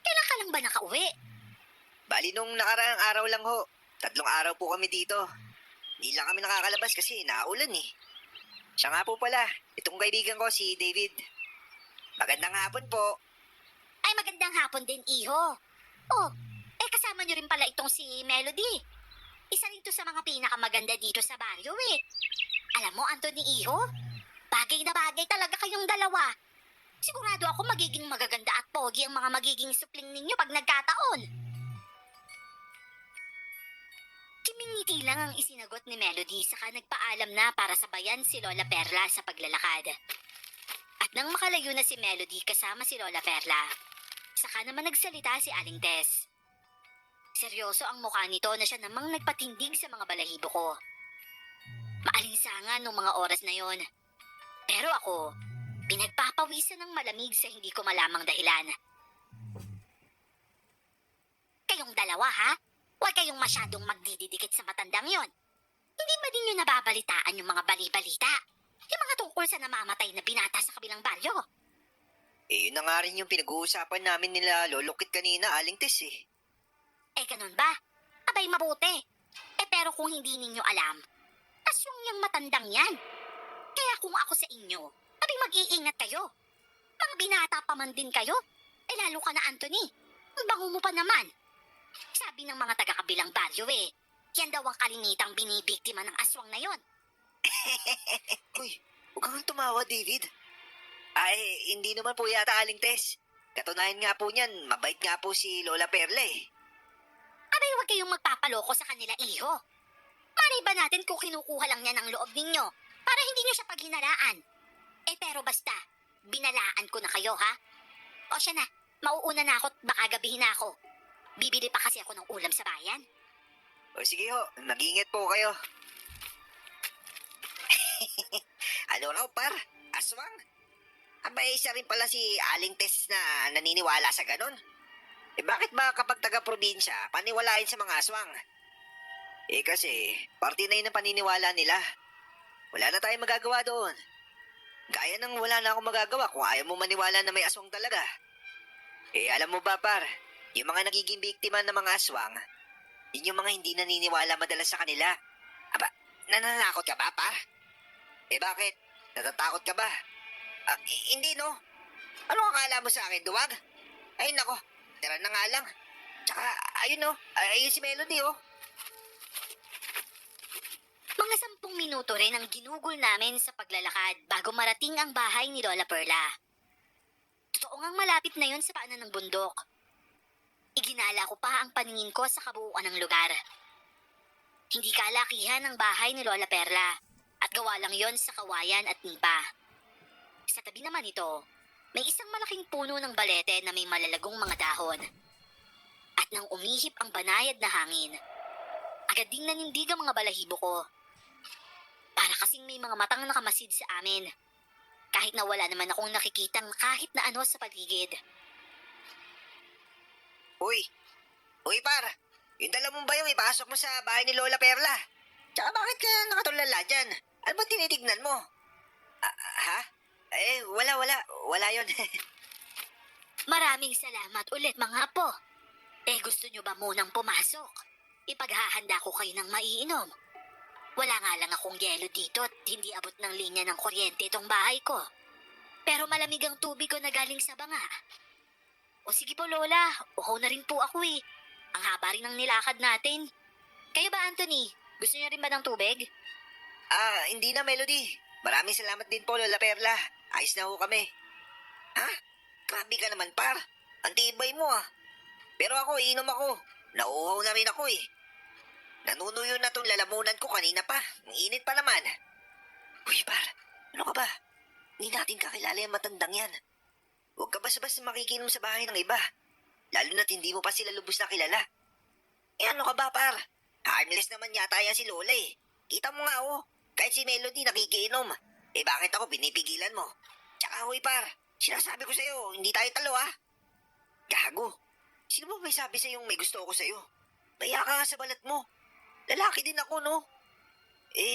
kailan ka lang ba nakauwi? Bali nung nakaraang araw lang ho. 3 araw po kami dito. Hindi lang kami nakakalabas kasi naulan eh. Siya nga po pala, itong kaibigan ko si David. Magandang hapon po. Ay magandang hapon din, Iho. Oh, kasama niyo rin pala itong si Melody. Isa rin to sa mga pinakamaganda dito sa baryo Alam mo, Anthony Iho, bagay na bagay talaga kayong dalawa. Sigurado ako magiging magaganda at pogi ang mga magiging supling ninyo pag nagkataon. Kimingiti lang ang isinagot ni Melody saka nagpaalam na para sabayan si Lola Perla sa paglalakad. At nang makalayo na si Melody kasama si Lola Perla, saka naman nagsalita si Aling Tess. Seryoso ang mukha nito na siya namang nagpatindig sa mga balahibo ko. Maalinsangan nung mga oras na yon. Pero ako, pinagpapawisan ng malamig sa hindi ko malamang dahilan. Kayong dalawa ha? Huwag kayong masyadong magdididikit sa matandang yon. Hindi ba din nyo nababalitaan yung mga bali-balita? Yung mga tungkol sa namamatay na binata sa kabilang baryo? Yun na nga rin yung pinag-uusapan namin nila Lolo Kit kanina, Aling Tess eh. Ganun ba? Abay mabuti. Pero kung hindi ninyo alam, aswang yung matandang yan. Kaya kung ako sa inyo, abay mag-iingat kayo. Mga binata pa man din kayo. Lalo ka na, Anthony. Ang bango mo pa naman. Sabi ng mga taga-kabilang baryo yan daw ang kalimitang binibiktima ng aswang na yon. Uy, huwag kang tumawa, David. Ay, hindi naman po yata, Aling Tess. Katunayan nga po niyan, mabait nga po si Lola Perla eh. kayong magpapaloko sa kanila, iho. Malay ba natin kung kinukuha lang niya ng loob ninyo para hindi niyo siya paghinalaan? Pero basta, binalaan ko na kayo, ha? O siya na, mauuna na ako at baka gabihin na ako. Bibili pa kasi ako ng ulam sa bayan. O sige ho, mag-ingat po kayo. Ano raw par? Aswang? Abay, isa rin pala si Aling Tess na naniniwala sa ganon. Bakit ba kapag taga-probinsya, paniwalain sa mga aswang? Kasi, parte na yun ang paniniwala nila. Wala na tayong magagawa doon. Gaya ng wala na akong magagawa kung ayaw mo maniwala na may aswang talaga. Alam mo ba par, yung mga nagiging biktima ng mga aswang, yun yung mga hindi naniniwala madalas sa kanila. Aba, nananakot ka ba par? Bakit? Natatakot ka ba? Hindi no. Ano akala mo sa akin, duwag? Ay nako, tira na nga lang. Tsaka, ayun no, ayun si Melody oh. Mga 10 minuto rin ang ginugol namin sa paglalakad bago marating ang bahay ni Lola Perla. Totoo ngang malapit na yun sa paanan ng bundok. Iginala ko pa ang paningin ko sa kabuuan ng lugar. Hindi kalakihan ang bahay ni Lola Perla at gawa lang yon sa kawayan at nipa. Sa tabi naman ito, may isang malaking puno ng balete na may malalagong mga dahon. At nang umihip ang banayad na hangin, agad ding nanindig ang mga balahibo ko. Para kasing may mga matang nakamasid sa amin, kahit na wala naman akong nakikitang kahit na ano sa paligid. Uy par, yung dala mong bayong ipasok mo sa bahay ni Lola Perla. Tsaka bakit ka nakatulala dyan? Ano ba tinitignan mo? Ha? Wala yon. Maraming salamat ulit mga apo. Gusto nyo ba munang pumasok? Ipaghahanda ko kayo ng maiinom. Wala nga lang akong yelo dito at hindi abot ng linya ng kuryente itong bahay ko. Pero malamig ang tubig ko na galing sa banga. O sige po Lola, uhaw na rin po ako eh. Ang haba rin ng nilakad natin. Kayo ba Anthony? Gusto niyo rin ba ng tubig? Hindi na Melody. Maraming salamat din po Lola Perla. Ayos na ho kami. Ha? Grabe ka naman par. Ang tibay mo ah. Pero ako, iinom ako. Nauuhaw na rin ako eh. Nanunuyo na tong lalamunan ko kanina pa. Ang init pa naman. Uy par, ano ka ba? Hindi natin kakilala yung matandang yan. Huwag ka basta-basta makikinom sa bahay ng iba. Lalo na't hindi mo pa sila lubos na kilala. Ano ka ba par? Harmless naman yata yan si Lola eh. Kita mo nga oh. Kahit si Melody nakikiinom. Bakit ako binipigilan mo? Tsaka huy par, sinasabi ko sa'yo, hindi tayo talo ah. Gago. Sino ba may sabi sa'yong may gusto ako sa'yo? Naya ka nga sa balat mo. Lalaki din ako no.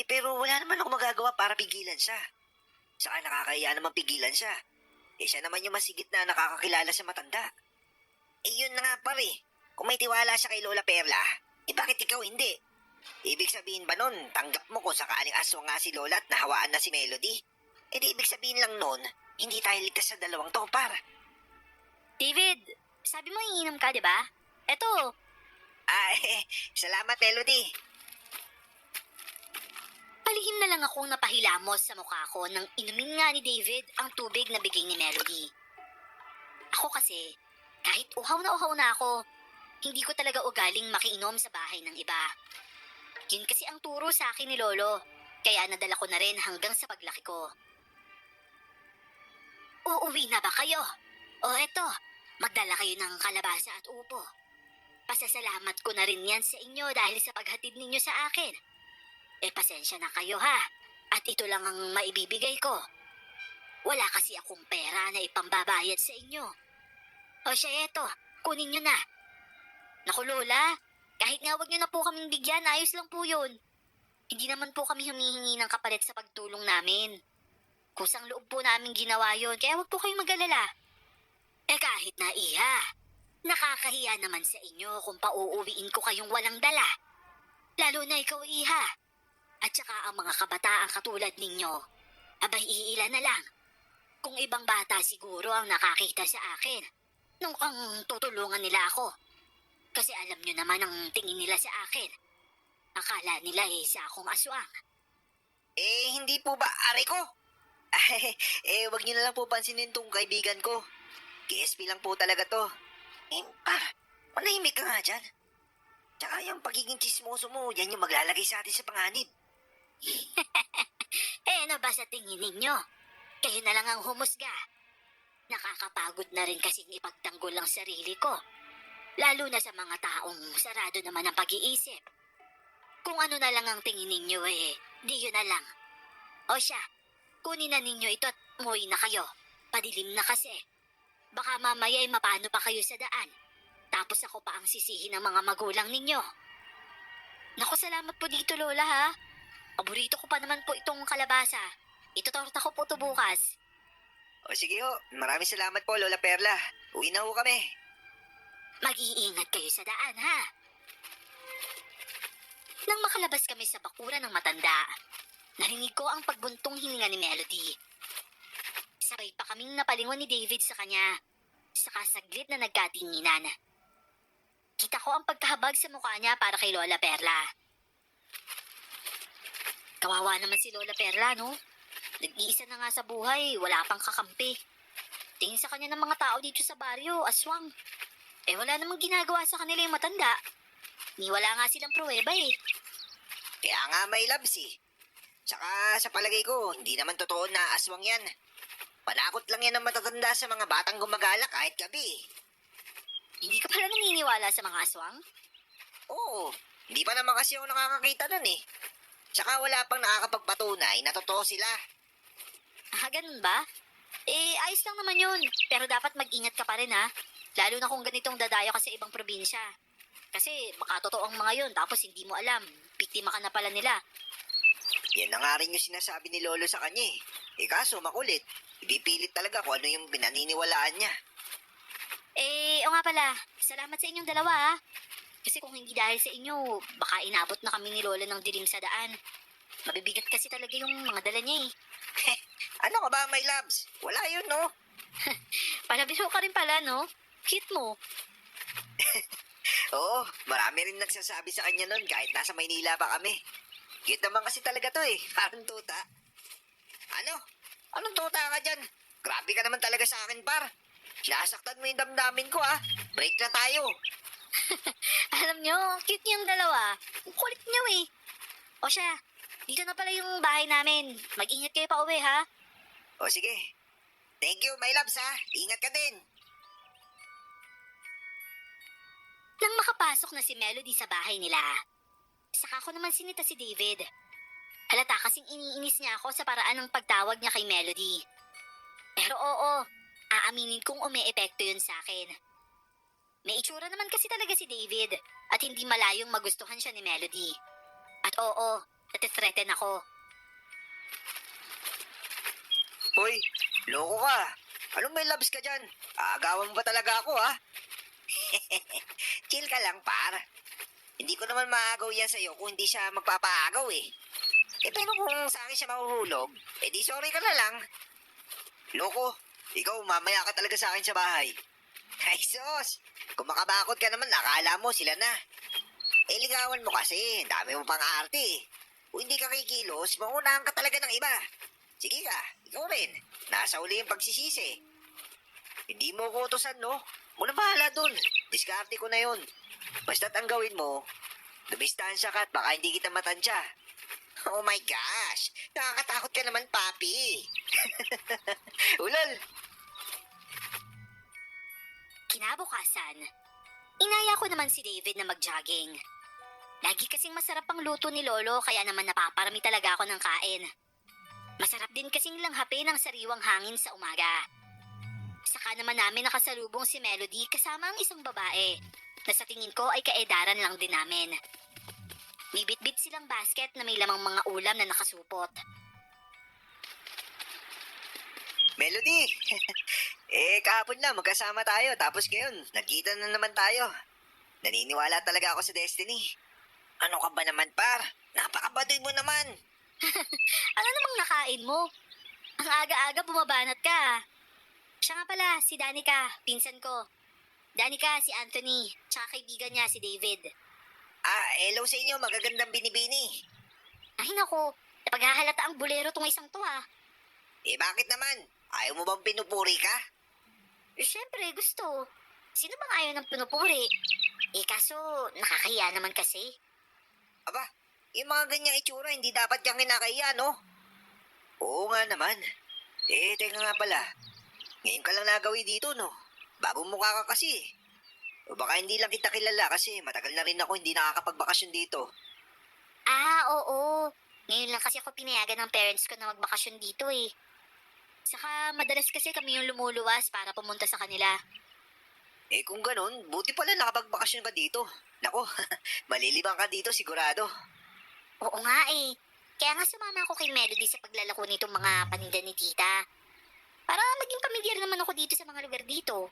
Pero wala naman ako magagawa para pigilan siya. Saka nakakahiya naman pigilan siya. Siya naman yung masigit na nakakakilala sa matanda. Yun na nga pare. Kung may tiwala siya kay Lola Perla, bakit ikaw hindi? Ibig sabihin ba nun, tanggap mo kung sakaling aswang nga si Lola at nahawaan na si Melody? Di ibig sabihin lang nun, hindi tayo ligtas sa dalawang to, par. David, sabi mo iinom ka, di ba? Eto. Salamat Melody. Palihim na lang akong napahilamos sa mukha ko nang inumin nga ni David ang tubig na bigay ni Melody. Ako kasi, kahit uhaw na ako, hindi ko talaga ugaling makiinom sa bahay ng iba. Yun kasi ang turo sa akin ni Lolo, kaya nadala ko na rin hanggang sa paglaki ko. Uuwi na ba kayo? O eto, magdala kayo ng kalabasa at upo. Pasasalamat ko na rin yan sa inyo dahil sa paghatid ninyo sa akin. Pasensya na kayo ha, at ito lang ang maibibigay ko. Wala kasi akong pera na ipambabayad sa inyo. O siya eto, kunin nyo na. Naku Lola, kahit nga wag nyo na po kaming bigyan, ayos lang po yun. Hindi naman po kami humihingi ng kapalit sa pagtulong namin. Kusang loob po namin ginawa yun, kaya wag po kayong mag-alala. Kahit na iha, nakakahiya naman sa inyo kung pauuwiin ko kayong walang dala. Lalo na ikaw iha. At saka ang mga kabataan katulad ninyo, abay iilan na lang. Kung ibang bata siguro ang nakakita sa akin, nung ang tutulungan nila ako. Kasi alam nyo naman ang tingin nila sa akin. Akala nila isa akong aswang. Hindi po ba, are ko? Wag niyo na lang po pansinin tong kaibigan ko. KSP lang po talaga to. Manahimik ka nga dyan. Tsaka yung pagiging chismoso mo, yan yung maglalagay sa atin sa panganib. Ano ba sa tingin ninyo? Kayo na lang ang humusga. Nakakapagod na rin kasing ipagtanggol ang sarili ko. Lalo na sa mga taong sarado naman ang pag-iisip. Kung ano na lang ang tingin ninyo di yun na lang. O siya, kunin na ninyo ito at umuwi na kayo. Padilim na kasi. Baka mamaya mapano pa kayo sa daan. Tapos ako pa ang sisihin ng mga magulang ninyo. Naku, salamat po dito, Lola, ha? Paborito ko pa naman po itong kalabasa. Itutorta ko po ito bukas. O sige ho, maraming salamat po Lola Perla. Uwi na ho kami. Mag-iingat kayo sa daan, ha? Nang makalabas kami sa bakuran ng matanda, narinig ko ang pagbuntong hininga ni Melody. Sabay pa kaming napalingon ni David sa kanya, saka saglit na nagkatinginan. Kita ko ang pagkahabag sa mukha niya para kay Lola Perla. Kawawa naman si Lola Perla, no? Nag-iisa na nga sa buhay, wala pang kakampi. Tingin sa kanya ng mga tao dito sa baryo, aswang. Wala namang ginagawa sa kanila yung matanda. Wala nga silang pruweba Kaya nga may labs eh. Tsaka sa palagay ko, hindi naman totoo na aswang yan. Panakot lang yan ng matatanda sa mga batang gumagala kahit gabi. Hindi ka pala naniniwala sa mga aswang? Oo, hindi pa naman kasi ako nakakakita nun eh. Tsaka wala pang nakakapagpatunay na totoo sila. Ganun ba? Ayos lang naman yun. Pero dapat mag-ingat ka pa rin, ha? Lalo na kung ganitong dadayo ka sa ibang probinsya. Kasi baka totoo ang mga yun, tapos hindi mo alam. Biktima ka na pala nila. Yan na nga rin yung sinasabi ni Lolo sa kanya eh. Kaso makulit. Ibipilit talaga kung ano yung pinaniniwalaan niya. O nga pala, salamat sa inyong dalawa, ha? Kasi kung hindi dahil sa inyo, baka inabot na kami ni Lola ng dilim sa daan. Mabibigat kasi talaga yung mga dala niya Ano ka ba, my loves? Wala yun, no? Palabiro ka rin pala, no? Cute mo. Oo, marami rin nagsasabi sa kanya nun kahit nasa Maynila pa kami. Cute naman kasi talaga to eh, parang tuta. Ano? Anong tuta ka dyan? Grabe ka naman talaga sa akin, par. Sinasaktan mo yung damdamin ko, ah. Break na tayo. Alam nyo, cute niyong dalawa. Ang kulit nyo O siya, dito na pala yung bahay namin. Mag-ingat kayo pa uwi, ha? O sige. Thank you, my loves, ha. Ingat ka din. Nang makapasok na si Melody sa bahay nila, saka ko naman sinita si David. Halata kasing iniinis niya ako sa paraan ng pagtawag niya kay Melody. Pero oo, aaminin kong umi-epekto yun sa akin. May itsura naman kasi talaga si David at hindi malayong magustuhan siya ni Melody. At oo, natithreaten ako. Hoy, loko ka. Anong may loves ka dyan? Aagawan mo ba talaga ako, ha? Chill ka lang, par. Hindi ko naman maagaw yan sa'yo kung hindi siya magpapaagaw eh. Pero kung sa akin siya mahuhulog, di sorry ka na lang. Loko, ikaw mamaya ka talaga sa akin sa bahay. Ay sus, kung makabakod ka naman, nakala mo sila na. Ligawan mo kasi, dami mo pang arte eh. Kung hindi ka kikilos, maunahan ka talaga ng iba. Sige ka, ikaw rin. Nasa uli yung pagsisisi. Hindi mo ko utusan, no? Muna bahala dun. Diskarte ko na yun. Basta't ang gawin mo, dumistansya ka at baka hindi kita matansya. Oh my gosh! Nakakatakot ka naman, papi. Ulol! Kinabukasan, inaya ko naman si David na mag-jogging. Lagi kasing masarap ang luto ni Lolo kaya naman napaparami talaga ako ng kain. Masarap din kasing langhapin ng sariwang hangin sa umaga. Saka naman namin nakasalubong si Melody kasama ang isang babae na sa tingin ko ay kaedaran lang din namin. May bitbit silang basket na may lamang mga ulam na nakasupot. Melody! Kahapon na magkasama tayo tapos ngayon, nagkita na naman tayo. Naniniwala talaga ako sa destiny. Ano ka ba naman, par? Napakabadoy mo naman. Ano namang nakain mo? Ang aga-aga bumabanat ka. Siya nga pala, si Danica, pinsan ko. Danica, si Anthony, tsaka kaibigan niya, si David. Hello sa inyo, magagandang binibini. Ay nako, napaghahalata ang bulero tong isang to Bakit naman? Ayaw mo bang pinupuri ka? Siyempre, gusto. Sino bang ayaw ng pinupuri? Kaso nakakahiya naman kasi. Aba, yung mga ganyang itsura, hindi dapat kang kinakaya, no? Oo nga naman. Teka nga pala. Ngayon ka lang nagawi dito, no? Bagong mukha ka kasi. O baka hindi lang kita kilala kasi matagal na rin ako hindi nakakapagbakasyon dito. Oo. Ngayon lang kasi ako pinayagan ng parents ko na magbakasyon dito eh. Saka madalas kasi kami yung lumuluwas para pumunta sa kanila. Kung ganun, buti pala nakapagbakasyon ka dito. Nako, malilibang ka dito sigurado. Oo nga eh. Kaya nga sumama ako kay Melody sa paglalako nitong mga paninda ni tita. Para maging pamilyar naman ako dito sa mga lugar dito.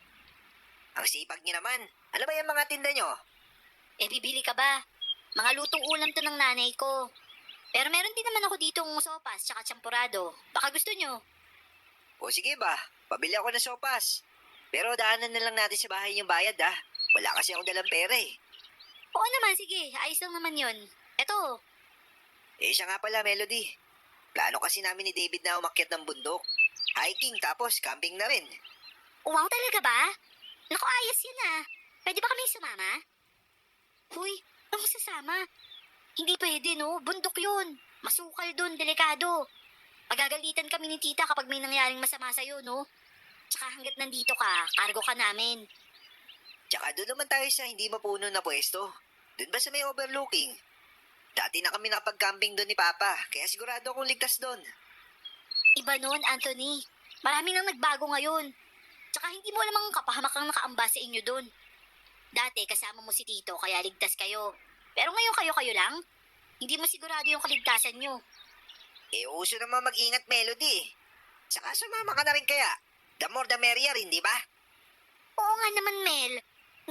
Ang sipag niyo naman. Ano ba yung mga tinda nyo? Bibili ka ba? Mga lutong ulam to ng nanay ko. Pero meron din naman ako ditong sopas tsaka champurado. Baka gusto nyo. O sige ba, pabili ako ng sopas. Pero daanan na lang natin sa bahay yung bayad Wala kasi akong dalang pera eh. Oo naman, sige. Ayos lang naman yun. Eto, Siya nga pala, Melody. Plano kasi namin ni David na umakyat ng bundok. Hiking tapos camping na rin. wow talaga ba? Naku, ayos yun ah. Pwede ba kami sumama? Huy, ako sasama. Hindi pwede no, bundok yun. Masukal dun, delikado. Pagagalitan kami ni tita kapag may nangyaring masama sa'yo, no? Tsaka hanggat nandito ka, cargo ka namin. Tsaka doon naman tayo sa hindi mapuno na pwesto. Doon ba sa may overlooking? Dati na kami nakapag-camping doon ni Papa, kaya sigurado akong ligtas doon. Iba nun, Anthony. Marami nang nagbago ngayon. Tsaka hindi mo alam ang kapahamakang nakaamba sa inyo dun. Dati kasama mo si Tito kaya ligtas kayo. Pero ngayon kayo-kayo lang. Hindi mo sigurado yung kaligtasan nyo. Uso naman mag-ingat, Melody. Saka sumama ka na rin kaya. The more the merrier, hindi ba? Oo nga naman, Mel.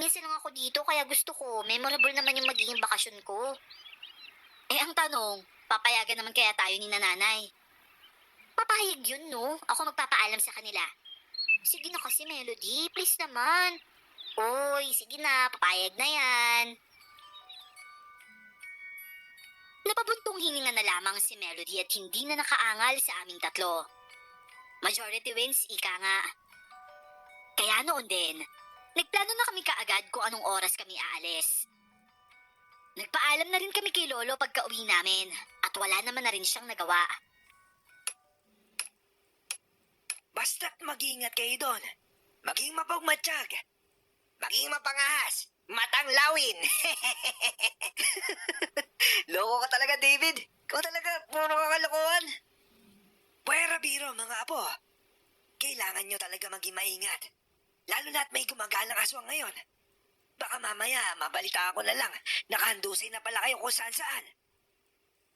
Minsan lang ako dito kaya gusto ko. Memorable naman yung magiging bakasyon ko. Ang tanong, papayagan naman kaya tayo ni nanay? Papayag yun, no? Ako magpapaalam sa kanila. Sige na kasi, Melody. Please naman. Uy, sige na. Papayag na yan. Napabuntong hininga na lamang si Melody at hindi na nakaangal sa aming tatlo. Majority wins, ika nga. Kaya noon din, nagplano na kami kaagad kung anong oras kami aalis. Nagpaalam na rin kami kay Lolo pagka-uwi namin at wala naman na rin siyang nagawa. Basta't mag-ingat kayo doon. Maging mapagmatsyag. Maging mapangahas. Matang lawin. Loko ka talaga, David. Ikaw talaga, puro kakalokohan. Pwera biro, mga apo. Kailangan nyo talaga maging maingat. Lalo na't may gumagalang aswang ngayon. Baka mamaya, mabalita ako na lang. Nakahandusay na pala kayo kung saan-saan.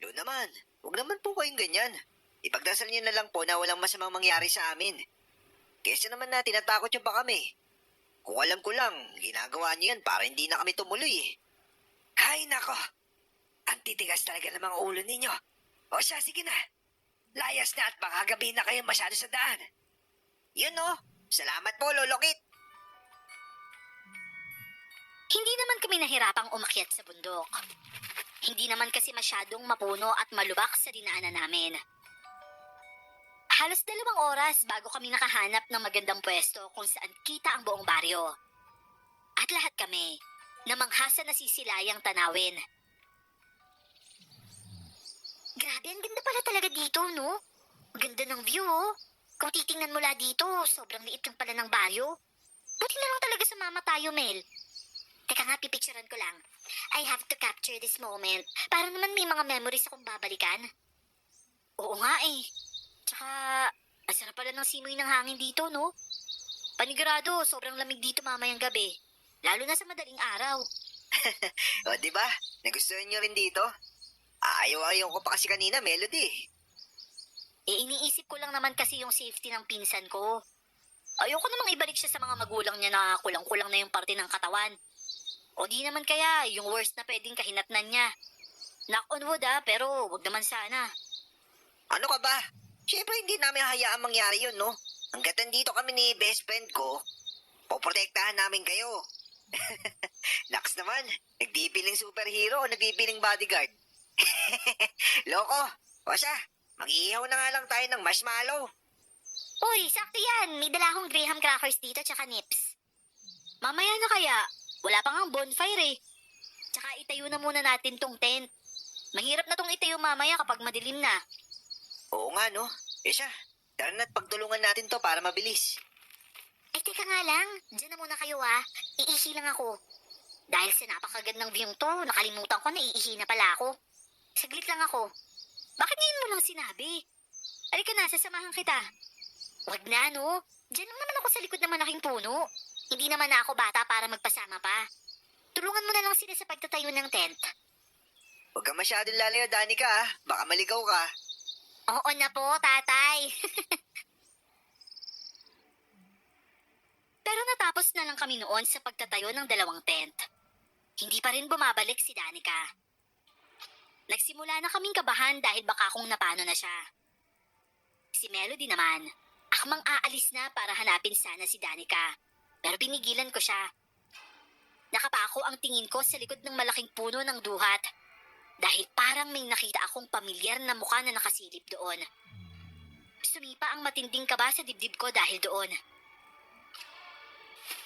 Lo naman, huwag naman po kayong ganyan. Ipagdasal niyo na lang po na walang masamang mangyari sa amin. Kesa naman na tinatakot niyo pa kami. Kung alam ko lang, ginagawa niyo yan para hindi na kami tumuloy eh. Hay nako, ang titigas talaga ng mga ulo ninyo. O siya, sige na. Layas na at baka gabi na kayo masyado sa daan. Yun salamat po, Lolo Kit. Hindi naman kami nahirapang umakyat sa bundok. Hindi naman kasi masyadong mapuno at malubak sa dinaanan namin. Halos 2 oras bago kami nakahanap ng magandang pwesto kung saan kita ang buong baryo. At lahat kami, namangha sa nasisilayang tanawin. Grabe, ang ganda pala talaga dito, no? Ganda ng view, oh. Kung titingnan mula dito, sobrang liit lang pala ng baryo. Buti na lang talaga sumama tayo, Mel. Teka nga, pipicturean ko lang. I have to capture this moment. Para naman may mga memories akong babalikan. Oo nga eh. Tsaka, ang sarap pala ng simoy ng hangin dito, no? Panigurado, sobrang lamig dito mamayang gabi. Lalo na sa madaling araw. O, diba? Nagustuhan niyo rin dito? Ayaw ko pa kasi kanina, Melody. Iniisip ko lang naman kasi yung safety ng pinsan ko. Ayoko namang ibalik siya sa mga magulang niya na kulang-kulang na yung parte ng katawan. O di naman kaya, yung worst na pwedeng kahinatnan niya. Knock on wood pero wag naman sana. Ano ka ba? Siyempre hindi namin hayaan mangyari yun, no? Hanggat nandito kami ni best friend ko, poprotektahan namin kayo. Naks naman, nagbibiling superhero o nagbibiling bodyguard? Loko, o siya, mag-iihaw na nga lang tayo ng marshmallow. Uy, sakto yan. May dala akong Graham crackers dito tsaka nips. Mamaya na kaya. Wala pa ngang bonfire eh. Tsaka itayo na muna natin tong tent. Mahirap na tong itayo mamaya kapag madilim na. Oo nga, no? Siya, tara na't pagtulungan natin to para mabilis. Ay, teka nga lang. Diyan na muna kayo Iihi lang ako. Dahil sa napakagandang view to, nakalimutan ko na iihi na pala ako. Saglit lang ako. Bakit ngayon mo lang sinabi? Halika na, sasamahan kita. Wag na, no? Diyan lang naman ako sa likod ng malaking puno. Hindi naman na ako bata para magpasama pa. Tulungan mo na lang sila sa pagtatayo ng tent. Huwag ka masyadong lalayo, Danica, ah. Baka maligaw ka. Oo na po, tatay. Pero natapos na lang kami noon sa pagtatayo ng dalawang tent. Hindi pa rin bumabalik si Danica. Nagsimula na kaming kabahan dahil baka kung napano na siya. Si Melody naman, akmang aalis na para hanapin sana si Danica. Pero pinigilan ko siya. Nakapako ang tingin ko sa likod ng malaking puno ng duhat dahil parang may nakita akong pamilyar na mukha na nakasilip doon. Sumipa ang matinding kaba sa dibdib ko dahil doon.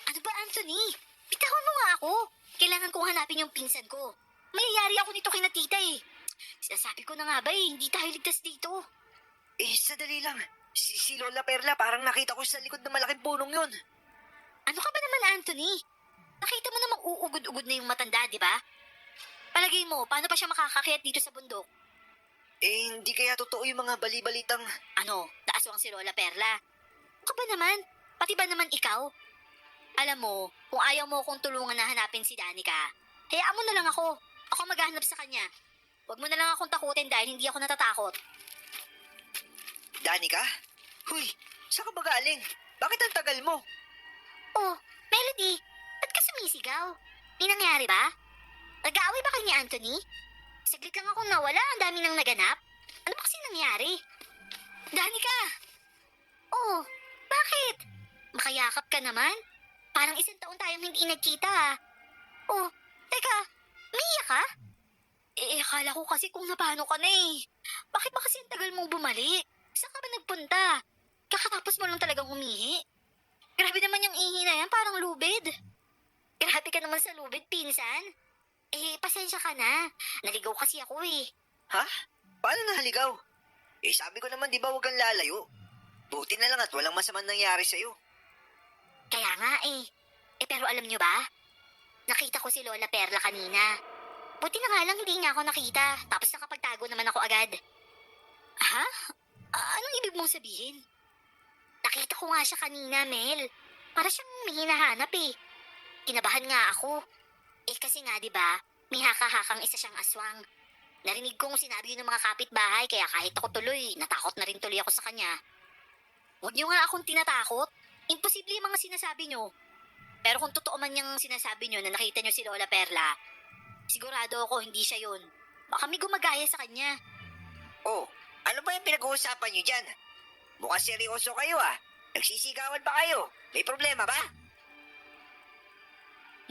Ano ba, Anthony? Bitawan mo nga ako. Kailangan kong hanapin yung pinsan ko. Mayayari ako nito kina tita eh. Sinasabi ko na nga ba hindi tayo ligtas dito. Sadali lang. Si Lola Perla, parang nakita ko sa likod ng malaking punong yun. Ano ka ba naman, Anthony? Nakita mo namang uugod-ugod na yung matanda, di ba? Palagay mo, paano pa siya makakakyat dito sa bundok? Hindi kaya totoo yung mga bali-balitang... Ano, naaswang si Lola Perla? Ano ka ba naman? Pati ba naman ikaw? Alam mo, kung ayaw mo akong tulungan na hanapin si Danica, hayaan mo na lang ako. Ako maghahanap sa kanya. Huwag mo na lang akong takutin dahil hindi ako natatakot. Danica? Huy, saan ka ba galing? Bakit ang tagal mo? Oh, Melody, ba't ka sumisigaw? May nangyari ba? Nag-aaway ba kayo ni Anthony? Saglit lang akong nawala, ang dami nang naganap. Ano ba kasi nangyari? Danica! Oh, bakit? Makayakap ka naman? Parang 1 taon tayong hindi nagkita Oh, teka, umiiyak ka? Akala ko kasi kung napano ka na eh. Bakit ba kasi ang tagal mong bumalik? Saan ka ba nagpunta? Kakatapos mo lang talagang umihi. Grabe naman yung ihi na yan, parang lubid. Grabe ka naman sa lubid, pinsan. Pasensya ka na. Naligaw kasi ako eh. Ha? Paano nahaligaw? Sabi ko naman di ba huwag kang lalayo? Buti na lang at walang masamang nangyari sa'yo. Kaya nga eh. Pero alam nyo ba? Nakita ko si Lola Perla kanina. Buti na nga lang hindi niya ako nakita. Tapos nakapagtago naman ako agad. Ha? Anong ibig mong sabihin? Nakita ko nga siya kanina, Mel. Para siyang may hinahanap eh. Kinabahan nga ako. Kasi nga, di ba, may haka-hakang isa siyang aswang. Narinig kong sinabi yun ng mga kapitbahay, kaya kahit ako tuloy, natakot na rin tuloy ako sa kanya. Huwag niyo nga akong tinatakot. Imposible yung mga sinasabi niyo. Pero kung totoo man yung sinasabi niyo na nakita niyo si Lola Perla, sigurado ako hindi siya yun. Baka may gumagaya sa kanya. Oh, ano ba yung pinag-uusapan niyo dyan? Mukhang seryoso kayo ah. Nagsisigawan ba kayo? May problema ba?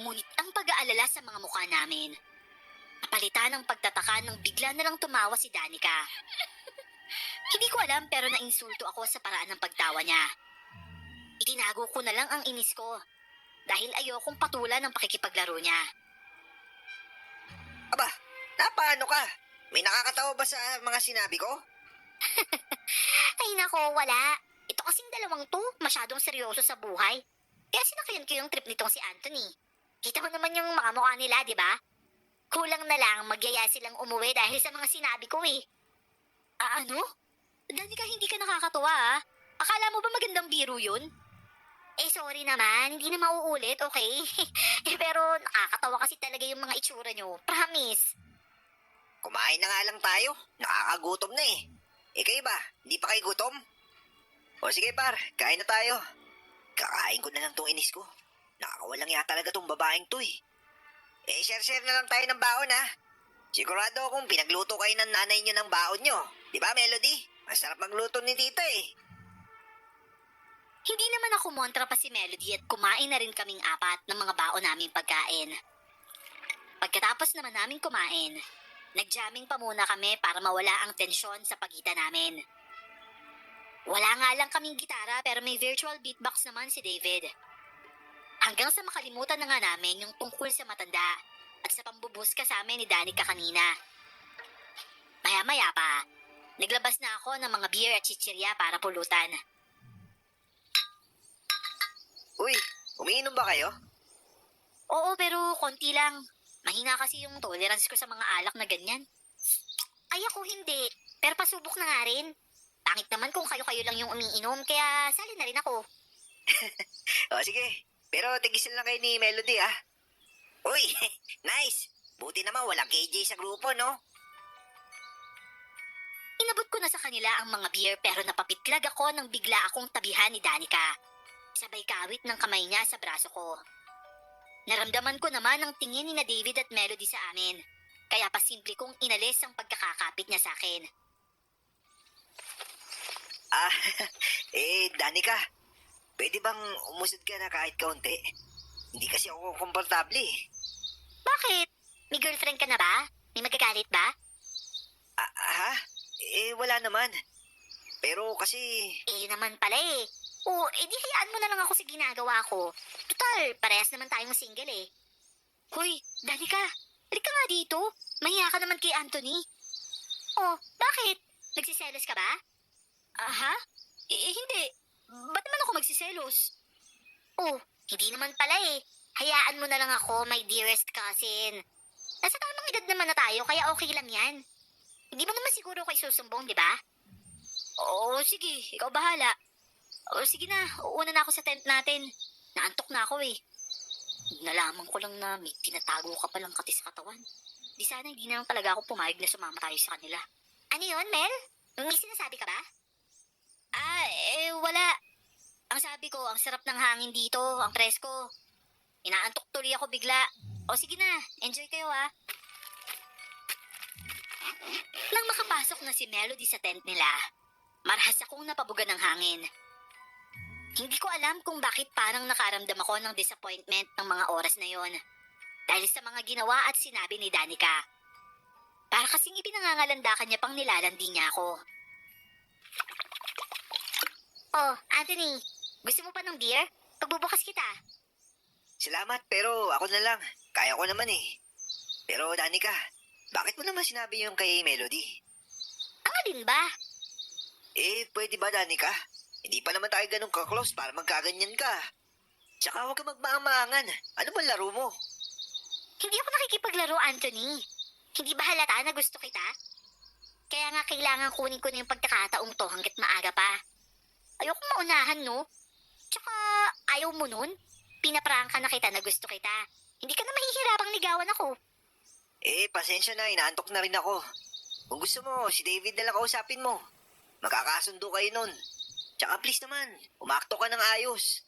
Ngunit ang pag-aalala sa mga mukha namin, napalitan ng pagtataka nang bigla na lang tumawa si Danica. Hindi ko alam pero nainsulto ako sa paraan ng pagtawa niya. Itinago ko na lang ang inis ko dahil ayokong patulan ng pakikipaglaro niya. Aba, napaano ka? May nakakatawa ba sa mga sinabi ko? Ay nako, wala. Ito kasing dalawang to, masyadong seryoso sa buhay. Kaya sinakayan ko yung trip nitong si Anthony. Kita mo naman yung mga mukha nila, di ba? Kulang na lang magyaya silang umuwi dahil sa mga sinabi ko eh. Ano? Danica, hindi ka nakakatuwa Akala mo ba magandang biro yun? Sorry naman, hindi na mauulit, okay? Pero nakakatawa kasi talaga yung mga itsura nyo, promise. Kumain na nga lang tayo. Nakakagutom na eh. Kayo ba? Hindi pa kayo gutom? O sige par, kain na tayo. Kakain ko na lang tong inis ko. Nakakawalang yata talaga tong babaeng to eh. Share-share na lang tayo ng baon ha. Sigurado akong pinagluto kayo ng nanay nyo ng baon nyo. Di ba Melody? Masarap magluto ni tita eh. Hindi naman ako montra pa si Melody at kumain na rin kaming 4 ng mga baon naming pagkain. Pagkatapos naman namin kumain, nagjamming pa muna kami para mawala ang tensyon sa pagitan namin. Wala nga lang kaming gitara pero may virtual beatbox naman si David. Hanggang sa makalimutan na nga namin yung tungkol sa matanda at sa pambubuska sa amin ni Danica kanina. Maya-maya pa, naglabas na ako ng mga beer at chichirya para pulutan. Uy, umiinom ba kayo? Oo, pero konti lang. Mahina kasi yung tolerance ko sa mga alak na ganyan. Ay, ako hindi. Pero pasubok na nga rin. Pangit naman kung kayo-kayo lang yung umiinom, kaya sali na rin ako. O sige, pero tigisan lang kayo ni Melody ah. Uy, nice. Buti naman walang KJ sa grupo, no? Inabot ko na sa kanila ang mga beer pero napapitlag ako nang bigla akong tabihan ni Danica. Sabay kawit ng kamay niya sa braso ko. Naramdaman ko naman ang tingin ni na David at Melody sa amin. Kaya pasimple kong inalis ang pagkakakapit niya sa akin. Ah, Danica, pwede bang umusod ka na kahit kaunti? Hindi kasi ako komportable eh. Bakit? May girlfriend ka na ba? May magagalit ba? Ha? Wala naman. Pero kasi, Naman pala eh. O, edi hayaan mo na lang ako sa ginagawa ko. Total, parehas naman tayong single eh. Hoy, Danica, halika nga dito. Mahiya ka naman kay Anthony. Oh, bakit? Nagsiselos ka ba? Aha? Hindi. Ba't naman ako magsiselos? Oh, hindi naman pala eh. Hayaan mo na lang ako, my dearest cousin. Nasa tamang edad naman na tayo, kaya okay lang yan. Hindi mo naman siguro ako isusumbong, di ba? Oo, sige. Ikaw bahala. O sige na, uuna na ako sa tent natin. Naantok na ako eh. Nalaman ko lang na may tinatago ka palang kati sa katawan. Di sana hindi na lang talaga ako pumayag na sumama tayo sa kanila. Ano yun, Mel? May sinasabi ka ba? Wala. Ang sabi ko, ang sarap ng hangin dito, ang presko. Inaantok tuloy ako bigla. O sige na, enjoy kayo ah. Nang makapasok na si Melody sa tent nila, marahas akong napabugan ng hangin. Hindi ko alam kung bakit parang nakaramdam ako ng disappointment ng mga oras na yon. Dahil sa mga ginawa at sinabi ni Danica. Para kasing ipinangangalandakan niya pang nilalandi niya ako. Oh, Anthony, gusto mo pa ng beer? Pagbubukas kita. salamat pero ako na lang. Kaya ko naman eh. Pero Danica, bakit mo naman sinabi yung kay Melody? Ang alin ba? Pwede ba Danica? Hindi pa naman tayo ganun ka-close para magkaganyan ka. Tsaka huwag ka magmaang-maangan. Ano ba laro mo? Hindi ako nakikipaglaro, Anthony. Hindi ba halata na gusto kita? Kaya nga kailangan kunin ko na yung pagkakataong to hanggat maaga pa. Ayoko maunahan, no? Tsaka ayaw mo nun? Pinaprangka na kita na gusto kita. Hindi ka na mahihirapang ligawan ako. Pasensya na, inaantok na rin ako. Kung gusto mo, si David na lang kausapin mo. Magkakasundo kayo nun. Tsaka please naman, umakto ka ng ayos.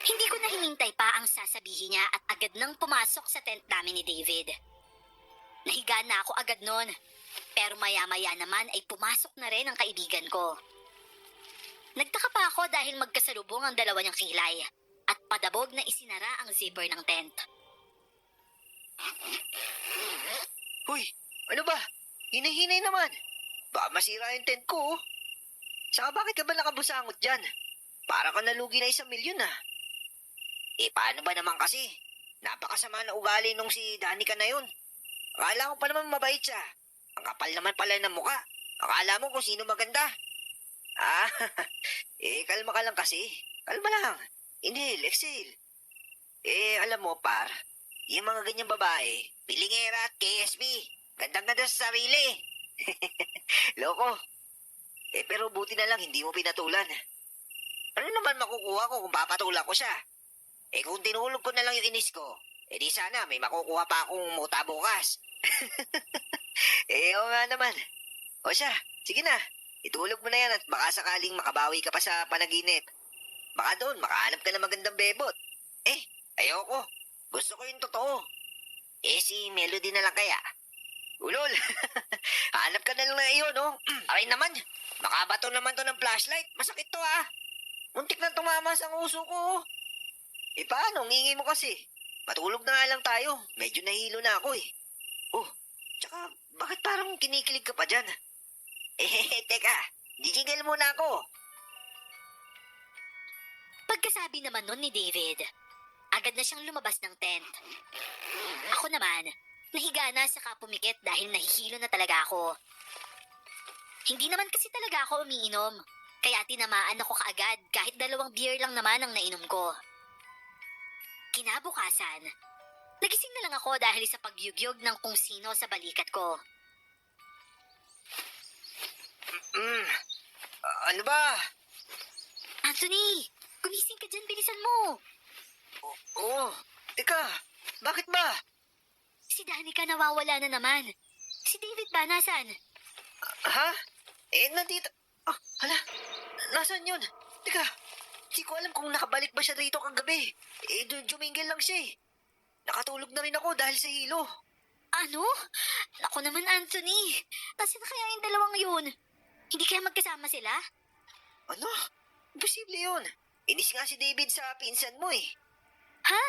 Hindi ko na hinintay pa ang sasabihin niya at agad nang pumasok sa tent namin ni David. Nahiga na ako agad nun. Pero maya-maya naman ay pumasok na rin ang kaibigan ko. Nagtaka pa ako dahil magkasalubong ang dalawa niyang kilay at padabog na isinara ang zipper ng tent. Hoy, ano ba? Hinay-hinay naman. Baka masira yung tent ko. Saka bakit ka ba nakabusangot dyan? Para ka nalugi na 1,000,000 ah. Paano ba naman kasi? Napakasama na ugali nung si Danica na yun. Akala ko pa naman mabait siya. Ang kapal naman pala ng muka. Akala mo kung sino maganda. Ah, kalma ka lang kasi. Kalma lang. Inhale, exhale. Alam mo par, yung mga ganyang babae, pilingera at KSB, gandang-ganda sa sarili. Loko. Pero buti na lang hindi mo pinatulan. Ano naman makukuha ko kung papatulan ko siya? Kung tinulog ko na lang yung inis ko, di sana may makukuha pa akong muta bukas. Oo nga naman. O siya, sige na. Itulog mo na yan at baka sakaling makabawi ka pa sa panaginip. Baka doon, makahanap ka ng magandang bebot. Ayoko. Gusto ko yung totoo. Si Melody na lang kaya. Ulol, hanap ka na lang na iyon, no? Aray naman, makabato naman to ng flashlight. Masakit to, ah. Muntik na tumamas ang uso ko. Paano? Ngingi mo kasi. Matulog na nga lang tayo. Medyo nahilo na ako, eh. Tsaka, bakit parang kinikilig ka pa dyan? Teka, jijigil muna ako. Pagkasabi naman nun ni David, agad na siyang lumabas ng tent. Ako naman, nahiga na saka pumikit dahil nahihilo na talaga ako. Hindi naman kasi talaga ako umiinom, kaya tinamaan ako kaagad kahit 2 beer lang naman ang nainom ko. Kinabukasan, nagising na lang ako dahil sa pagyugyog ng kung sino sa balikat ko. Ano ba? Anthony, gumising ka dyan, bilisan mo. Oo. Teka, bakit ba? Si Danica nawawala na naman. Si David ba, nasan? Ha? Nandito. Hala. Nasaan yun? Teka, hindi ko alam kung nakabalik ba siya rito kagabi. Jumingil lang siya eh. Nakatulog na rin ako dahil sa hilo. Ano? Naku naman, Anthony. Nasaan na kaya yung 2 yun? Hindi kaya magkasama sila? Ano? Posible yun. Inis nga si David sa pinsan mo eh. Ha?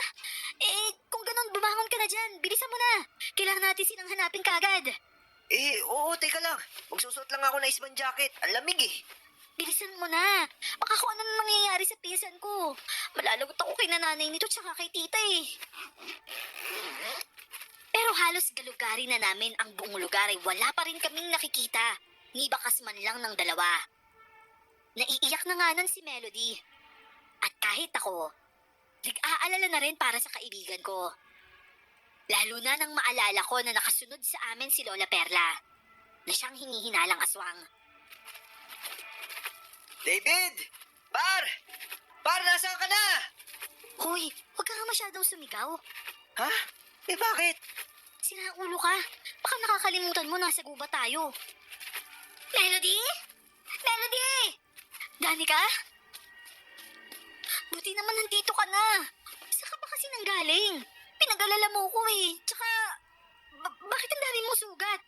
Kung ganun, bumangon ka na dyan. Bilisan mo na. Kailangan natin silang hanapin kagad. Oo, teka lang. Magsusot lang ako na isbang jacket. Ang lamig eh. Bilisan mo na. Baka kung ano nang mangyayari sa pinsan ko. Malalagot ako kay nanay nito tsaka kay tita eh. Pero halos galugari na namin ang buong lugar ay wala pa rin kaming nakikita. Ni bakas man lang ng 2. Naiiyak na nga nun si Melody. At kahit ako, nag-aalala na rin para sa kaibigan ko. Lalo na nang maalala ko na nakasunod sa amin si Lola Perla, na siyang hinihinalang aswang. David! Par, nasaan ka na? Hoy, huwag ka nga masyadong sumigaw. Ha? Bakit? Sira ulo ka. Baka nakakalimutan mo nasa guba tayo. Melody? Melody! Danica? Buti naman nandito ka na. Saan ka ba kasi nanggaling? Pinag-alala mo ko eh. Tsaka, bakit ang dami mo sugat?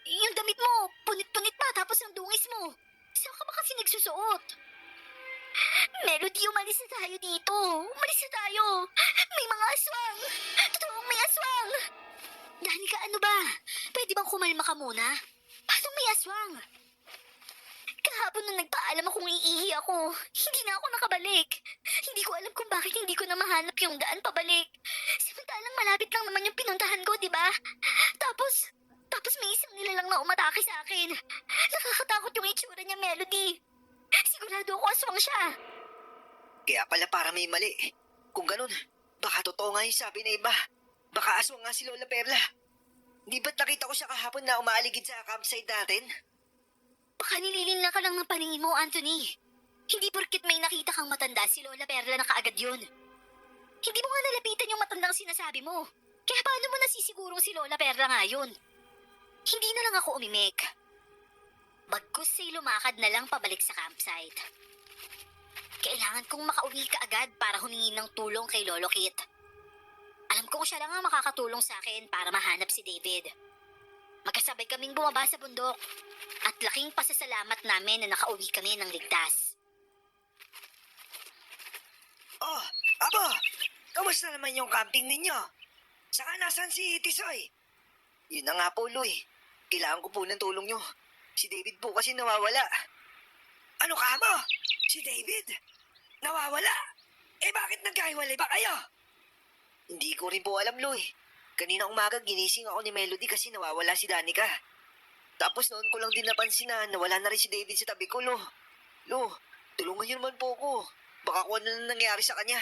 Yung damit mo, punit-punit pa tapos ang dungis mo. Saan ka ba kasi nagsusuot? Melody, umalis na tayo dito. Umalis na tayo. May mga aswang. Totoong may aswang. Danica, ano ba? Pwede bang kumalma ka muna? Paano may aswang? Kahapon nung nagpaalam akong iihi ako, hindi na ako nakabalik. Hindi ko alam kung bakit hindi ko na mahanap yung daan pabalik. Samantalang malapit lang naman yung pinuntahan ko, di ba? Tapos may isang nilalang na umatake sa akin. Nakakatakot yung itsura niya, Melody. Sigurado ako aswang siya. Kaya pala para may mali. Kung ganun, baka totoo nga yung sabi na iba. Baka aswang nga si Lola Perla. Di ba't nakita ko siya kahapon na umaaligid sa campsite natin? Baka nililin lang ka lang ng paningin mo, Anthony. Hindi porkit may nakita kang matanda si Lola Perla na kaagad yun. Hindi mo nga nalapitan yung matandang sinasabi mo. Kaya paano mo nasisigurong si Lola Perla nga yun? Hindi na lang ako umimik. Bagkus ay lumakad na lang pabalik sa campsite. Kailangan kong makauwi ka agad para humingi ng tulong kay Lolo Kit. Alam kong siya lang ang makakatulong sa akin para mahanap si David. Magkasabay kaming bumaba sa bundok at laking pasasalamat namin na nakauwi kami ng ligtas. Oh, Apo! Kamusta naman yung camping ninyo? Saka nasan si Tisoy? Yun na nga po, Loy. Kailangan ko po ng tulong nyo. Si David po kasi nawawala. Ano ka mo? Si David? Nawawala? Bakit nagkahiwalay ba kayo? Hindi ko rin po alam, Loy. Kanina umaga ginising ako ni Melody kasi nawawala si Danica. Tapos noon ko lang din napansin na nawala na rin si David sa tabi ko, Lo. Lo, tulungan niyo naman po ko. Baka kung ano na nangyari sa kanya.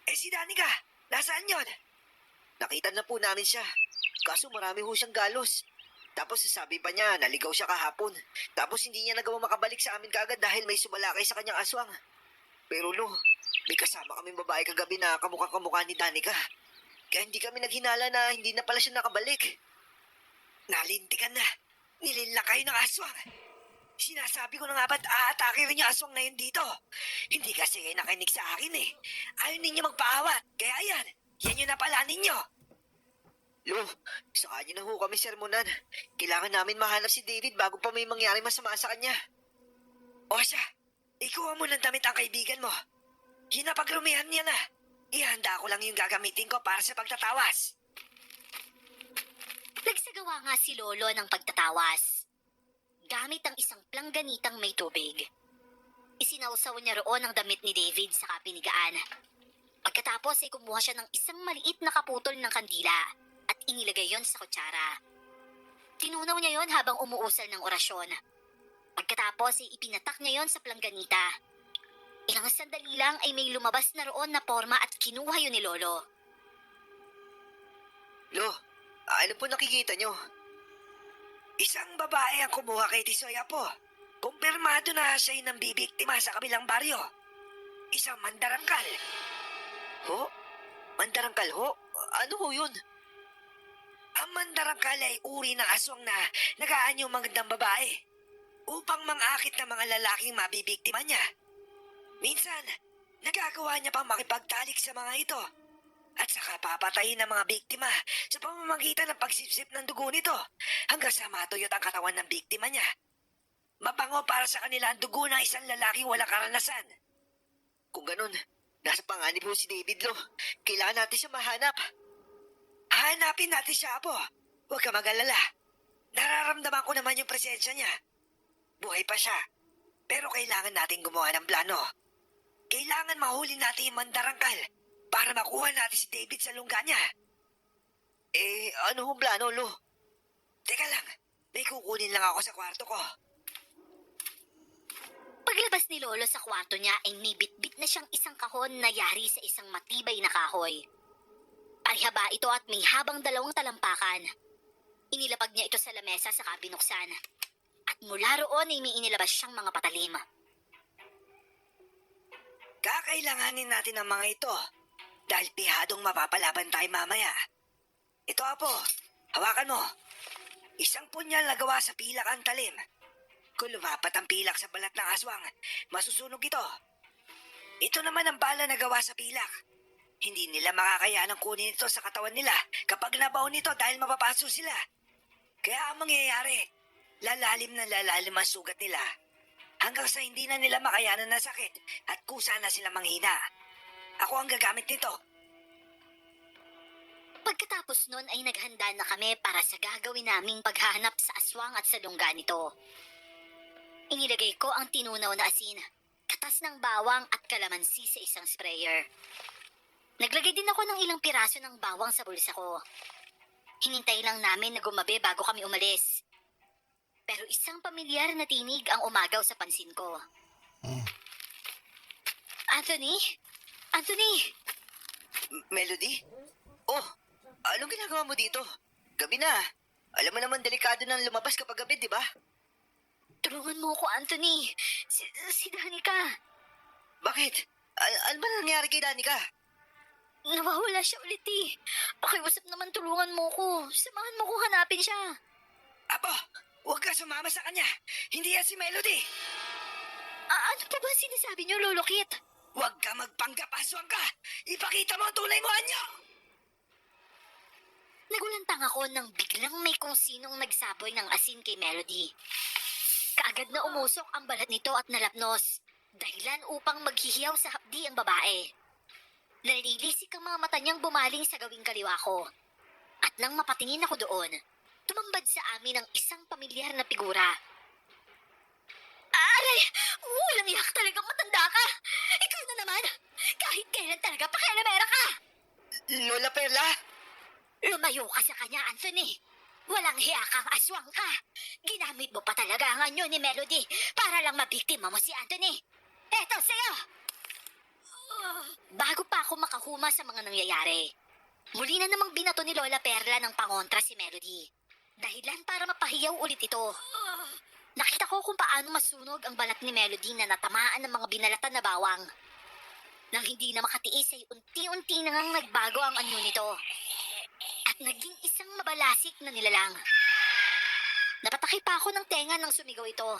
Si Danica, nasaan yon? Nakita na po namin siya. Kaso marami ho siyang galos. Tapos sabi pa niya, naligaw siya kahapon. Tapos hindi niya nagawa makabalik sa amin kaagad dahil may sumalakay sa kanyang aswang. Pero Lo, may kasama kaming babae kagabi na kamukha-kamukha ni Danica. Kaya hindi kami naghinala na hindi na pala siya nakabalik. Nalintikan na. Nilila kayo ng aswang. Sinasabi ko na nga ba't aatake rin yung aswang na yun dito? Hindi kasi kayo nakinig sa akin eh. Ayaw ninyo magpaawat. Kaya yan, yan yung napala ninyo. Lo, saka nyo na ho kami sermonan. Kailangan namin mahanap si David bago pa may mangyari masama sa kanya. O siya, ikuha mo ng damit ang kaibigan mo. Hinapaglumihan niya na. Ihanda ko lang yung gagamitin ko para sa pagtatawas. Nagsagawa nga si Lolo ng pagtatawas. Gamit ang isang plangganitang may tubig. isinawsaw niya roon ang damit ni David sa kapinigaan. Pagkatapos ay kumuha siya ng isang maliit na kaputol ng kandila at inilagay yon sa kutsara. Tinunaw niya yon habang umuusal ng orasyon. Pagkatapos ay ipinatak niya yon sa plangganita. Ilang sandali lang ay may lumabas na roon na porma at kinuha yun ni Lolo. Lo, ano po nakikita nyo? Isang babae ang kumuha kay Tisoy Apo. Kumpirmado na siya yung nambibiktima sa kabilang baryo. Isang mandarangkal. Ho? Mandarangkal ho? Ano ho yun? Ang mandarangkal ay uri ng aswang na nagaanyong magandang babae upang mangakit ng mga lalaking mabibiktima niya. Minsan, nagagawa niya pang makipagtalik sa mga ito at saka papatayin ng mga biktima sa pamamagitan ng pagsipsip ng dugo nito hanggang sa matuyot ang katawan ng biktima niya. Mabango para sa kanila ang dugo ng isang lalaking walang karanasan. Kung ganun, nasa panganib po si David, Lo. Kailangan natin siya mahanap. Hanapin natin siya, Apo. Huwag ka mag-alala. Nararamdaman ko naman yung presensya niya. Buhay pa siya. Pero kailangan natin gumawa ng plano. Kailangan mahuli natin yung mandarangkal para makuha natin si David sa lungga niya. Ano ang plano, Lo? Teka lang, may kukunin lang ako sa kwarto ko. Paglabas ni Lolo sa kwarto niya ay may bitbit na siyang isang kahon na yari sa isang matibay na kahoy. Parihaba ito at may habang 2 talampakan. Inilapag niya ito sa lamesa sa kabinuksan. At mula roon ay may inilabas siyang mga patalim. Kakailanganin natin ang mga ito dahil pihadong mapapalaban tayo mamaya. Ito, Apo, hawakan mo. Isang punyal na gawa sa pilak ang talim. Kung lumapat ang pilak sa balat ng aswang, masusunog ito. Ito naman ang bala na gawa sa pilak. Hindi nila makakayanang kunin ito sa katawan nila kapag nabaon nito dahil mapapaso sila. Kaya ang mangyayari, lalalim ang sugat nila hanggang sa hindi na nila makayanan ng sakit at kusa na sila manghina. Ako ang gagamit nito. Pagkatapos nun ay naghanda na kami para sa gagawin naming paghahanap sa aswang at sa lungga nito. Inilagay ko ang tinunaw na asin, katas ng bawang at kalamansi sa isang sprayer. Naglagay din ako ng ilang piraso ng bawang sa bulsa ko. Hinintay lang namin na gumabi bago kami umalis. Pero isang pamilyar na tinig ang umagaw sa pansin ko. Anthony? Anthony! Melody? Oh, anong ginagawa mo dito? Gabi na. Alam mo naman delikado nang lumabas kapag gabi, di ba? Tulungan mo ako, Anthony. Si Danica. Bakit? Ano ba nangyari kay Danica? Nawawala siya ulit eh. Pakiusap naman tulungan mo ko. Samahan mo ko hanapin siya. Apo, huwag ka sumama sa kanya. Hindi yan si Melody. Ano pa ba sinasabi niyo, Lolo Kit? Huwag ka magpanggap, aswang ka. Ipakita mo ang tunay mo, anyo. Nagulantang ako nang biglang may kung sinong nagsaboy ng asin kay Melody. Kaagad na umusok ang balat nito at nalapnos. Dahilan upang maghihiyaw sa hapdi ang babae. Nalilisik ang mga mata niyang bumaling sa gawing kaliwa ko. At nang mapatingin ako doon, tumambad sa amin ang isang pamilyar na figura. Aray! Walang iyak talagang matanda ka! Ikaw na naman! Kahit kailan talaga pakialamera ka! Lola Perla? Lumayo ka sa kanya, Anthony! Walang hiya kang aswang ka! Ginamit mo pa talaga ang anyo ni Melody para lang mabiktima mo si Anthony! Eto sa'yo! Bago pa ako makahuma sa mga nangyayari, muli na namang binato ni Lola Perla ng pangontra si Melody. Dahilan para mapahiyaw ulit ito. Nakita ko kung paano masunog ang balat ni Melody na natamaan ng mga binalatan na bawang. Nang hindi na makatiis ay unti-unti na ngang nagbago ang anyo nito. At naging isang mabalasik na nilalang. Napatakay pa ako ng tenga nang sumigaw ito.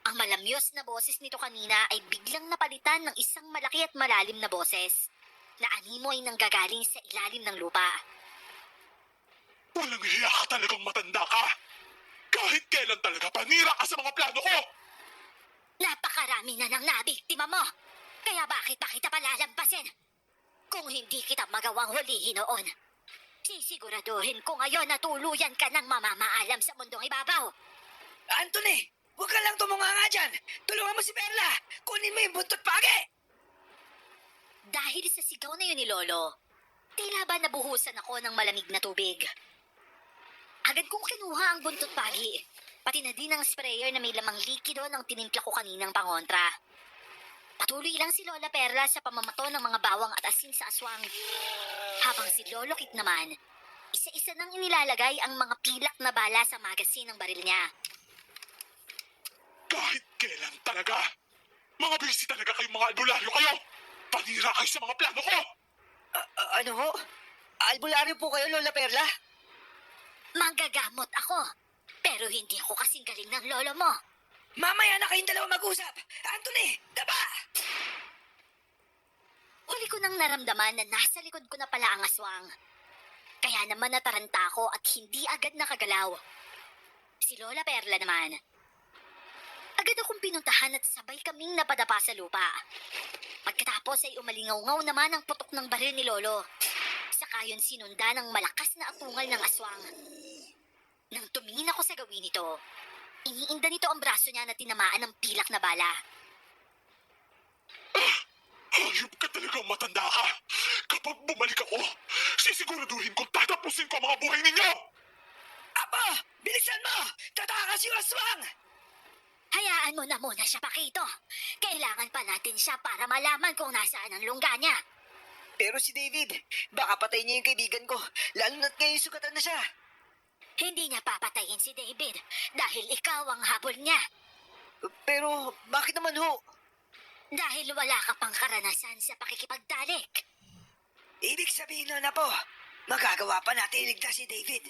Ang malamyos na boses nito kanina ay biglang napalitan ng isang malaki at malalim na boses na animo ay nanggagaling sa ilalim ng lupa. Walang hiya ka talagang matanda ka. Kahit kailan talaga panira ka sa mga plano ko. Napakarami na ng nabiktima mo. Kaya bakit pa kita palalampasin? Kung hindi kita magawang hulihin noon, sisiguraduhin ko ngayon na tuluyan ka ng mamamaalam sa mundong ibabaw. Anthony, huwag ka lang tumungo nga dyan! Tulungan mo si Perla! Kunin mo yung buntot pagi! Dahil sa sigaw na yun ni Lolo, tila ba nabuhusan ako ng malamig na tubig. Agad kong kinuha ang buntot pagi, pati na din ang sprayer na may lamang likido ng tinimpla ko kaninang pangontra. Patuloy lang si Lola Perla sa pamamato ng mga bawang at asin sa aswang. Habang si Lolo Kit naman, isa-isa nang inilalagay ang mga pilak na bala sa magasin ng baril niya. Kahit kailan talaga. Mga busy talaga kayong mga albularyo kayo. Panira kayo sa mga plano ko. Ano ho? Albularyo po kayo, Lola Perla? Manggagamot ako, pero hindi ako kasing galing ng lolo mo. Mamaya na kayong dalawa mag-usap! Anthony! Daba! Huli ko nang naramdaman na nasa likod ko na pala ang aswang. Kaya naman nataranta ako at hindi agad nakagalaw. Si Lola Perla naman. Agad akong pinuntahan at sabay kaming napadapa sa lupa. Pagkatapos ay umalingaw-ngaw naman ang putok ng baril ni Lolo. Saka yun sinunda ng malakas na atungal ng aswang. Nang tumingin ako sa gawin nito, iniinda nito ang braso niya na tinamaan ng pilak na bala. Hayop ka talagang matanda ka. Kapag bumalik ako, sisiguraduhin kong tatapusin ko ang mga buhay ninyo. Apo! Bilisan mo! Tatakas yung aswang! Hayaan mo na muna siya, Pakito. Kailangan pa natin siya para malaman kung nasaan ang lungga niya. Pero si David, baka patay niya yung kaibigan ko, lalo na't ngayon sugatan na siya. Hindi niya papatayin si David dahil ikaw ang habol niya. Pero bakit naman ho? Dahil wala ka pang karanasan sa pakikipagtalik. Ibig sabihin nun na po, magagawa pa natin iligtas si David.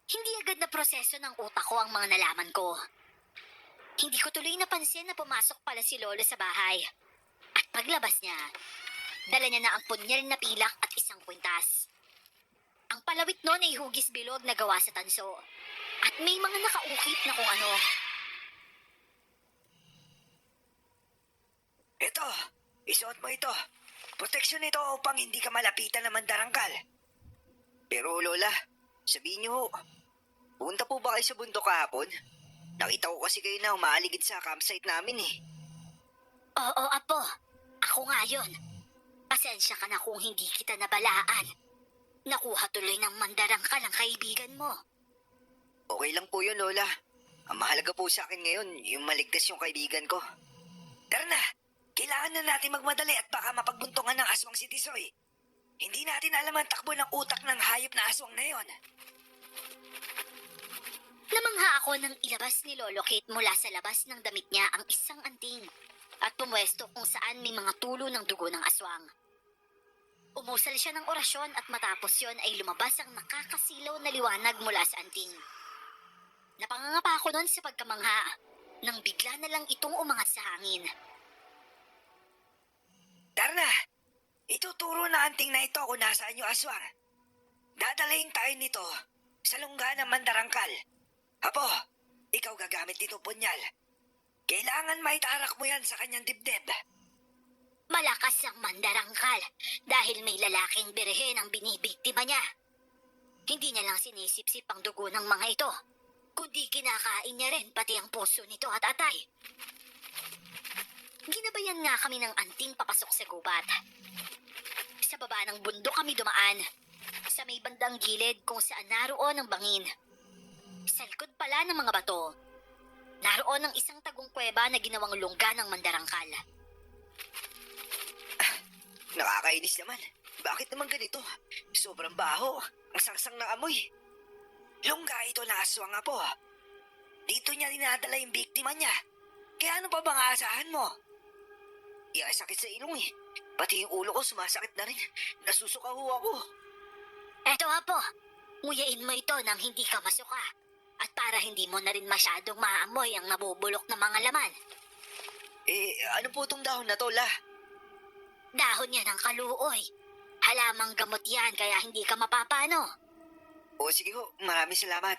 Hindi agad na proseso ng utak ko ang mga nalaman ko. Hindi ko tuloy napansin na pumasok pala si Lolo sa bahay. At paglabas niya, dala niya na ang punyal na pilak at isang kwintas. Ang palawit noon ay hugis bilog na gawa sa tanso. At may mga nakaukit na kung ano. Ito, isuot mo ito. Proteksyon ito upang hindi ka malapitan ng mandarangkal. Pero Lola, sabihin niyo ho, punta po ba kayo sa bundok kahapon? Nakita ko kasi kayo na umaaligid sa campsite namin eh. Oo, Apo. Ako nga yun. Pasensya ka na kung hindi kita nabalaan. Nakuha tuloy ng mandarangkal ang kaibigan mo. Okay lang po yun, Lola. Ang mahalaga po sa akin ngayon, yung maligtas yung kaibigan ko. Tara na, kailangan na natin magmadali at baka mapagbuntungan ng aswang si Tisoy. Hindi natin alam ang takbo ng utak ng hayop na aswang na yon. Namangha ako nang ilabas ni Lolo Kate mula sa labas ng damit niya ang isang anting at pumwesto kung saan may mga tulo ng dugo ng aswang. Umusal siya ng orasyon at matapos yon ay lumabas ang nakakasilaw na liwanag mula sa anting. Napangangapa ako noon sa pagkamangha nang bigla na lang itong umangat sa hangin. Tara na, ituturo na anting na ito kung nasaan yung aswang. Dadalayin tayo nito sa lungga ng mandarangkal. Apo, ikaw gagamit nito punyal. Kailangan maitarak mo yan sa kanyang dibdib. Malakas ang mandarangkal dahil may lalaking birhen ang binibiktima niya. Hindi niya lang sinisipsip ang dugo ng mga ito, kundi kinakain niya rin pati ang puso nito at atay. Ginabayan nga kami ng anting papasok sa gubat. Sa baba ng bundok kami dumaan, sa may bandang gilid kung saan naroon ang bangin. Sa likod pala ng mga bato, naroon ang isang tagong kuweba na ginawang lungga ng mandarangkal. Nakakainis naman. Bakit naman ganito? Sobrang baho. Ang sangsang ng amoy. Lungga ito na aswang nga po. Dito niya dinadala yung biktima niya. Kaya ano pa bang aasahan mo? Sakit sa ilong eh. Pati yung ulo ko sumasakit na rin. Nasusuka ho ako. Eto Apo, nguyain mo ito nang hindi ka masuka. At para hindi mo na rin masyadong maamoy ang nabubulok na mga laman. Ano po itong dahon na to, La? Dahon yan ng kaluoy. Halamang gamot yan kaya hindi ka mapapano. O sige ho, maraming salamat.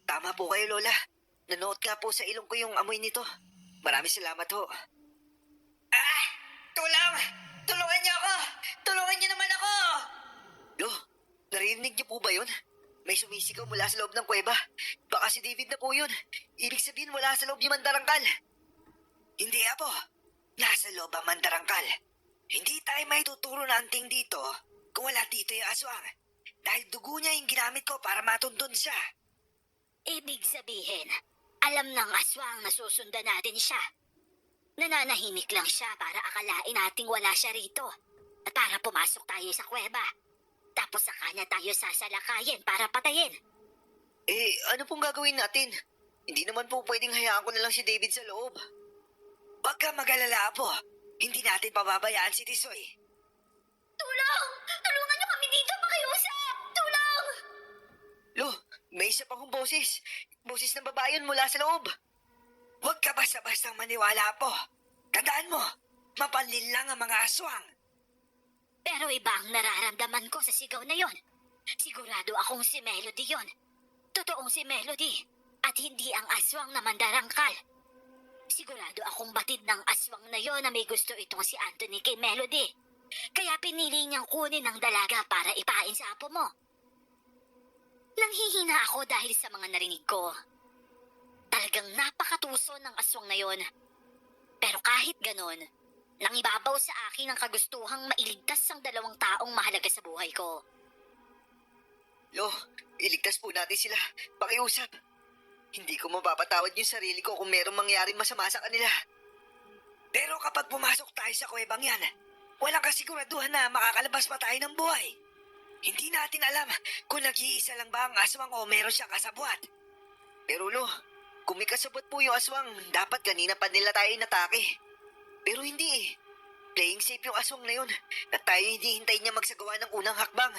Tama po kayo, Lola. Nanoot nga po sa ilong ko yung amoy nito. Maraming salamat ho. Tulong! Tulungan niyo ako! Tulungan niyo naman ako! Lo, narinig niyo po ba yun? May sumisigaw mula sa loob ng kuweba. Baka si David na po yun. Ibig sabihin wala sa loob yung mandarangkal. Hindi, Apo. Nasa loob ang mandarangkal. Hindi tayo may tuturo na anting dito kung wala dito yung aswang. Dahil dugo niya yung ginamit ko para matuntun siya. Ibig sabihin, alam ng aswang na susundan natin siya. Nananahimik lang siya para akalain nating wala siya rito. At para pumasok tayo sa kuweba. Tapos sa kanya tayo sasalakayin para patayin. Ano pong gagawin natin? Hindi naman po pwedeng hayaan ko na lang si David sa loob. Huwag ka mag-alala, Apo. Hindi natin pababayaan si Tisoy. Tulong! Tulungan niyo kami dito makiusap! Tulong! Lo, may isa pang boses. Boses ng babae yun mula sa loob. Huwag ka basta-bastang maniwala, Apo. Tandaan mo, mapanlin lang ang mga aswang. Pero iba ang nararamdaman ko sa sigaw na yon. Sigurado akong si Melody yon. Totoong si Melody. At hindi ang aswang na mandarangkal. Sigurado akong batid ng aswang na yon na may gusto itong si Anthony kay Melody. Kaya pinili niyang kunin ang dalaga para ipain sa apo mo. Nanghihina ako dahil sa mga narinig ko. Talagang napakatuso ng aswang na yon. Pero kahit ganon, nangibabaw sa akin ang kagustuhang mailigtas ang dalawang taong mahalaga sa buhay ko. Lo, iligtas po natin sila. Pakiusap. Hindi ko mapapatawad yung sarili ko kung merong mangyaring masama sa kanila. Pero kapag pumasok tayo sa kuwebang yan, walang kasiguraduhan na makakalabas pa tayo ng buhay. Hindi natin alam kung nag-iisa lang ba ang aswang o meron siyang kasabwat. Pero Lo, kung may kasabwat po yung aswang, dapat kanina pa nila tayo inatake. Pero hindi eh. Playing safe yung aswang na yun at tayo hindi hintayin niya magsagawa ng unang hakbang.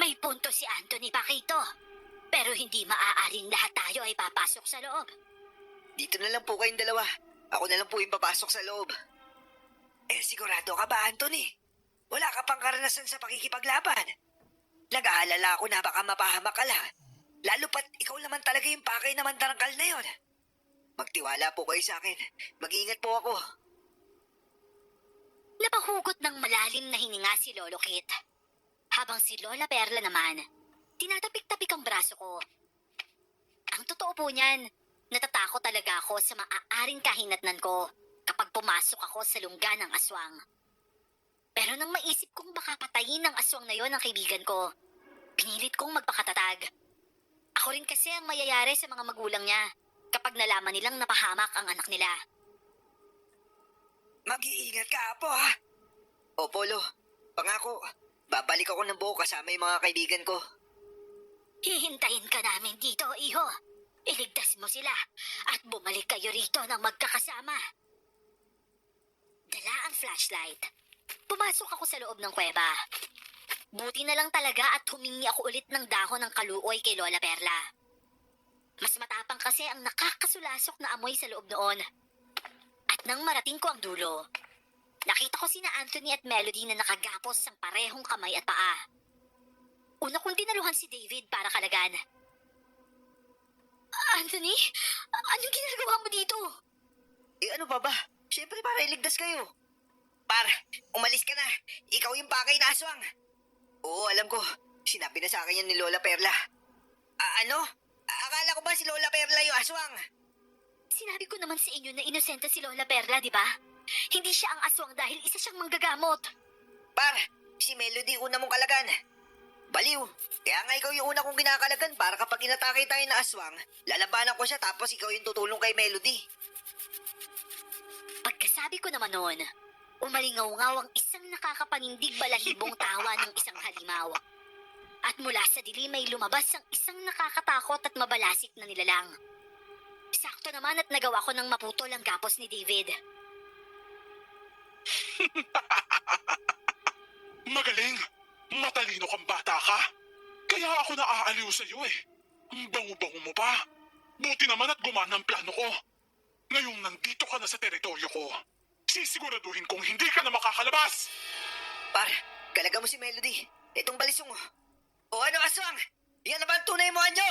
May punto si Anthony Paquito. Pero hindi maaaring lahat tayo ay papasok sa loob. Dito na lang po kayong dalawa. Ako na lang po yung papasok sa loob. Sigurado ka ba, Anthony? Wala ka pang karanasan sa pakikipaglaban. Nag-aalala ako na baka mapahamak ka lang. Lalo pat ikaw naman talaga yung pakay na mandarangkal na yon. Magtiwala po kayo sa akin. Mag-iingat po ako. Napahugot ng malalim na hininga si Lolo Kit. Habang si Lola Perla naman, tinatapik-tapik ang braso ko. Ang totoo po niyan, natatakot talaga ako sa maaaring kahinatnan ko kapag pumasok ako sa lungga ng aswang. Pero nang maisip kong baka patayin ng aswang na yon ang kaibigan ko, pinilit kong magpakatatag. Ako rin kasi ang mayayari sa mga magulang niya kapag nalaman nilang napahamak ang anak nila. Mag-iingat ka, Apo, ha? Opo, Lo. Pangako, babalik ako ng buo kasama yung mga kaibigan ko. Hihintayin ka namin dito, iho. Iligtas mo sila at bumalik kayo rito ng magkakasama. Dala ang flashlight. Pumasok ako sa loob ng kuweba. Buti na lang talaga at humingi ako ulit ng dahon ng kaluoy kay Lola Perla. Mas matapang kasi ang nakakasulasok na amoy sa loob noon. At nang marating ko ang dulo, nakita ko sina Anthony at Melody na nakagapos ng parehong kamay at paa. Una kong tinaluhan si David para kalagan. Anthony, anong ginagawa mo dito? Ano ba? Siyempre para iligtas kayo. Umalis ka na. Ikaw yung pakay na aswang. Oo, alam ko. Sinabi na sa akin yan ni Lola Perla. Ano? Akala ko ba si Lola Perla yung aswang? Sinabi ko naman sa inyo na inosente si Lola Perla, di ba? Hindi siya ang aswang dahil isa siyang manggagamot. Si Melody una mong kalagan. Baliw. Kaya nga ikaw yung una kong kinakalagan para kapag inatake tayo na aswang, lalabanan ko siya tapos ikaw yung tutulong kay Melody. Pagkasabi ko naman noon, umalingaw-ngaw ang isang nakakapanindig balahibong tawa ng isang halimaw. At mula sa dilim ay lumabas ang isang nakakatakot at mabalasik na nilalang. Sakto naman at nagawa ko ng maputol ang gapos ni David. Magaling. Matalino kang bata ka. Kaya ako naaaliw sa iyo eh. Ang bango-bango mo pa. Buti naman at gumana ang plano ko. Ngayong nandito ka na sa teritoryo ko, sisiguraduhin kong hindi ka na makakalabas. Kalaga mo si Melody. Itong balisong mo. O ano, aswang? Yan naman tunay mo, anyo!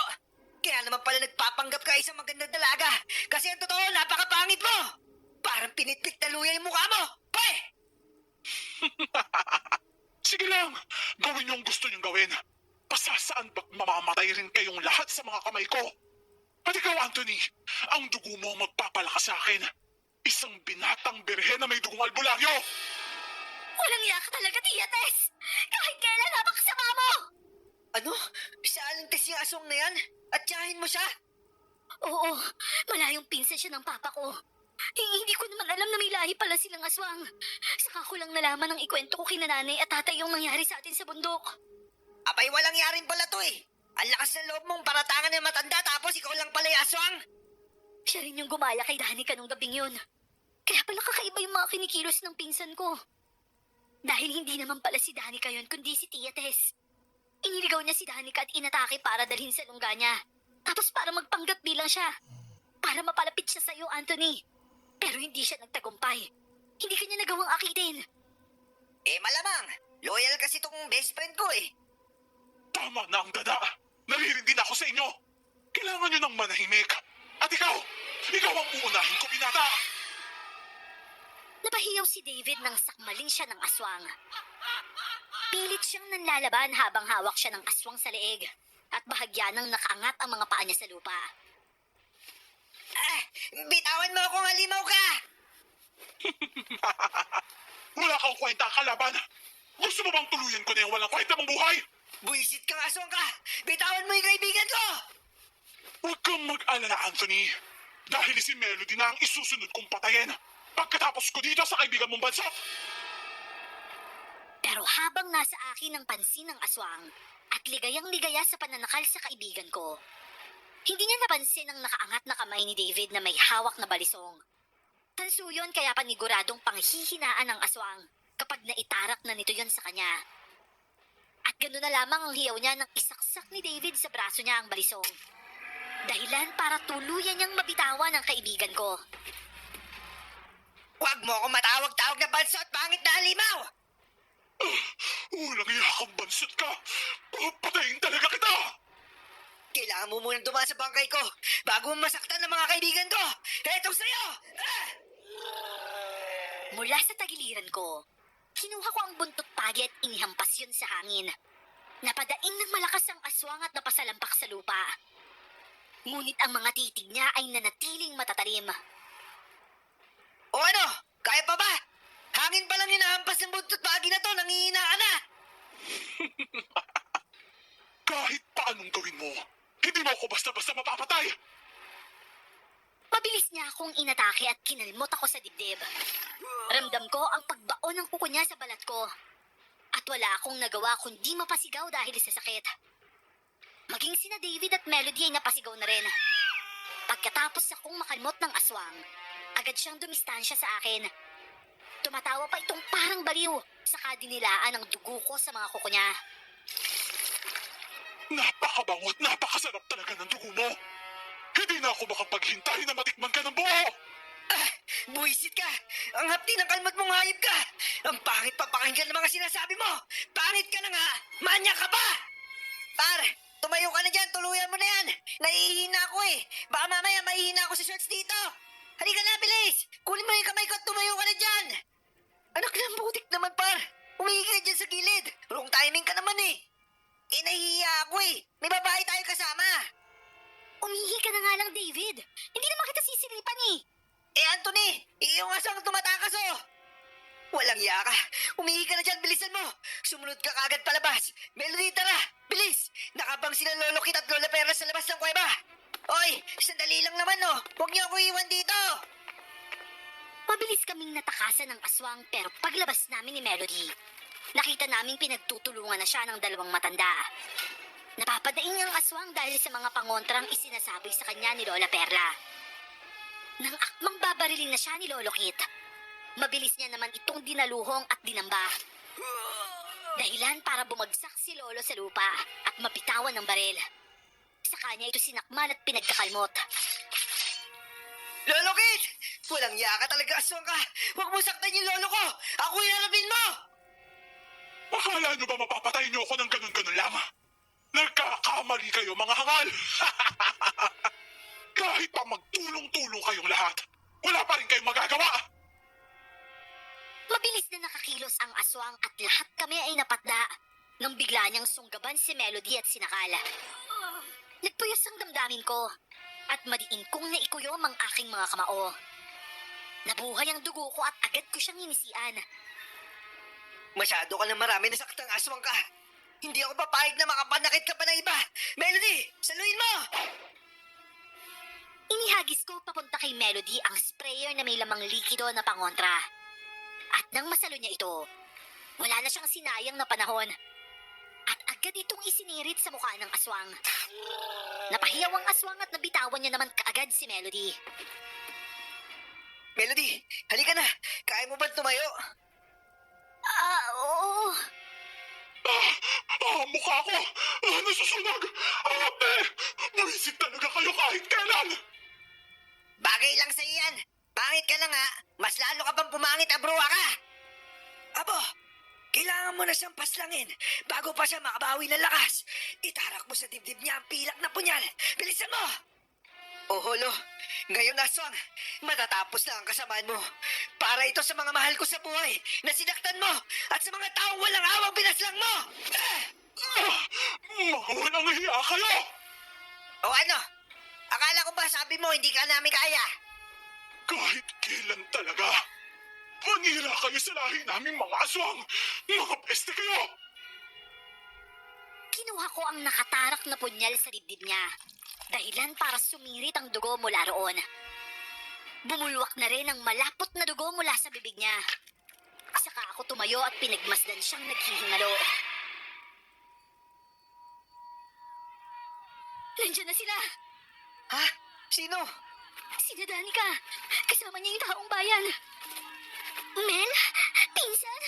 Kaya naman pala nagpapanggap ka isang magandang dalaga. Kasi ang totoo, napakapangit mo! Parang pinitpik na luya yung mukha mo! Pwe! Sige lang, gawin yung gusto niyong gawin. Masasaan ba't mamamatay rin kayong lahat sa mga kamay ko? At ikaw, Anthony, ang dugo mo ang magpapalakas sa akin. Isang binatang birhen na may dugong albularyo. Walang iya ka talaga, Tia Tess! Kahit kailan napakasama mo! Ano? Sa alintes yung aswang na yan? At tiyahin mo siya? Oo, malayong pinsan siya ng papa ko. Hindi ko naman alam na may lahi pala silang aswang. Saka ko lang nalaman ng ikwento ko kina nanay at tatay yung nangyari sa atin sa bundok. Abay, walang yarin pala to eh. Ang lakas ng loob mong paratangan ng matanda tapos ikaw lang pala yung aswang. Siya rin yung gumaya kay Danica nung gabing yun. Kaya pala kakaiba yung mga kinikilos ng pinsan ko. Dahil hindi naman pala si Danica yun, kundi si Tia Tess. Iniligaw niya si Danica at inatake para dalhin sa lungga niya. Tapos para magpanggap bilang siya. Para mapalapit siya sa'yo, Anthony. Pero hindi siya nagtagumpay. Hindi kanya nagawang akitin. Eh malamang, loyal kasi tong best friend ko eh. Tama na ang dada. Naririnig din ako sa inyo. Kailangan nyo ng manahimik. At ikaw ang uunahin ko, binata. Napahiyaw si David nang sakmalin siya ng aswang. Pilit siyang nanlalaban habang hawak siya ng aswang sa leeg at bahagya nang nakaangat ang mga paa niya sa lupa. Ah, bitawan mo kung halimaw ka! Wala kang kwenta ang kalaban. Gusto mo bang tuluyan ko na yung walang kwenta mong buhay? Buisit kang aswang ka! Bitawan mo yung kaibigan ko! Huwag kang mag-alala, Anthony. Dahil si Melody na ang isusunod kong patayin pagkatapos ko dito sa kaibigan mong bansa. Pero habang nasa akin ang pansin ng aswang at ligayang-ligaya sa pananakal sa kaibigan ko, hindi niya napansin ang nakaangat na kamay ni David na may hawak na balisong. Tanso yun kaya paniguradong panghihinaan ng aswang kapag naitarak na nito yun sa kanya. At gano'n na lamang ang hiyaw niya nang isaksak ni David sa braso niya ang balisong. Dahilan para tuluyan niyang mabitawan ang kaibigan ko. Huwag mo akong matawag-tawag na banso at pangit na halimaw! Walang yakang bansot ka. Papatayin talaga kita. Kailangan mo munang dumaan sa bangkay ko bago mo masaktan ng mga kaibigan ko! Eto sa'yo! Ah! Mula sa tagiliran ko, kinuha ko ang buntot pagi at inihampas yun sa hangin. Napadaing ng malakas ang aswang at napasalampak sa lupa. Ngunit ang mga titig niya ay nanatiling matatalim. O ano? Kaya pa ba? Hangin pa lang hinahampas ng buntot pagi na to, nangihina ka na! Kahit paanong gawin mo, hindi mo ako basta-basta mapapatay. Mabilis niya akong inatake at kinalmot ako sa dibdib. Ramdam ko ang pagbaon ng kuko niya sa balat ko. At wala akong nagawa kundi mapasigaw dahil sa sakit. Maging sina David at Melody ay napasigaw na rin. Pagkatapos akong makalmot ng aswang, agad siyang dumistansya sa akin. Tumatawa pa itong parang baliw, saka dinilaan ang dugo ko sa mga kuko niya. Napakabango at napakasarap talaga ng dugo mo. Hindi na ako makapaghintay na matikman ka ng buo. Ah, buisit ka! Ang hapdi ng kalmot mong hayop ka! Ang pangit pa pakinggan ng mga sinasabi mo! Pangit ka na nga! Manya ka pa! Par, tumayo ka na dyan! Tuluyan mo na yan! Nahihina ako eh! Baka mamaya mahihina ako sa shorts dito! Halika na, bilis! Kunin mo yung kamay ko at tumayo ka na dyan! Anak ng butik naman, par! Umihi ka dyan sa gilid! Wrong timing ka naman eh! Nahihiya ako eh! May babae tayo kasama! Umihi ka na nga lang, David. Hindi naman kita sisilipan eh. Eh, Anthony! Iyong asang tumatakas oh! Walang iya ka! Umihi ka na dyan! Bilisan mo! Sumunod ka kagad palabas! Melody, tara! Bilis! Nakabang sila Lolo Kit at Lola Perla sa labas ng kuweba! Oy! Sandali lang naman oh! Huwag niyo ako iwan dito! Mabilis kaming natakasan ng aswang pero paglabas namin ni Melody, nakita naming pinagtutulungan na siya ng dalawang matanda. Napapadaing ang aswang dahil sa mga pangontrang isinasabi sa kanya ni Lola Perla. Nang akmang babarilin na siya ni Lolo Kit, mabilis niya naman itong dinaluhong at dinamba. Dahilan para bumagsak si Lolo sa lupa at mapitawan ng baril. Sa kanya ito sinakmal at pinagkakalmot. Lolo Kit! Walang iya ka talaga, aswang ka! Huwag mo saktan yung lolo ko! Ako yung harapin mo! Akala nyo ba mapapatay nyo ako ng ganun-ganun lang? Nagkakamali kayo, mga hangal! Kahit pa magtulong-tulong kayong lahat, wala pa rin kayong magagawa! Mabilis na nakakilos ang aswang at lahat kami ay napadla nang bigla bigla niyang sunggaban si Melody at sinakal. Nagpuyos ang damdamin ko at madiin kong naikuyom ang aking mga kamao. Nabuhay ang dugo ko at agad ko siyang inisian. Masyado ka na marami nasaktang aswang ka. Hindi ako papayag na makapanakit ka pa ng iba. Melody, saluhin mo! Inihagis ko papunta kay Melody ang sprayer na may lamang likido na pangontra. At nang masalo niya ito, wala na siyang sinayang na panahon. At agad itong isinirit sa mukha ng aswang. Napahiyaw ang aswang at nabitawan niya naman kaagad si Melody. Melody, halika na. Kaya mo ba tumayo? Oo. Mukha ko! Nasusunog! Ate! Buwisit talaga kayo kahit kailan! Bagay lang sa'yo yan. Pangit ka na nga, mas lalo ka pang pumangit, abruwa ka. Abo, kailangan mo na siyang paslangin bago pa siya makabawi ng lakas. Itarak mo sa dibdib niya ang pilak na punyal. Bilisan mo! Oh, Holo, ngayon aswang, matatapos na ang kasamaan mo. Para ito sa mga mahal ko sa buhay na sinaktan mo at sa mga taong walang awang binaslang mo. Walang hiya kayo! O ano? Akala ko ba sabi mo hindi ka namin kaya? Kahit kailan talaga! Manira kayo sa lahi naming mga aswang! Mga peste kayo! Kinuha ko ang nakatarak na punyal sa dibdib niya. Dahilan para sumirit ang dugo mula roon. Bumulwak na rin ang malapot na dugo mula sa bibig niya. Saka ako tumayo at pinagmasdan siyang naghihingalo. Nandiyan na sila! Ha? Sino? Sina Danica! Kasama niya yung taong bayan! Mel? Pinsan?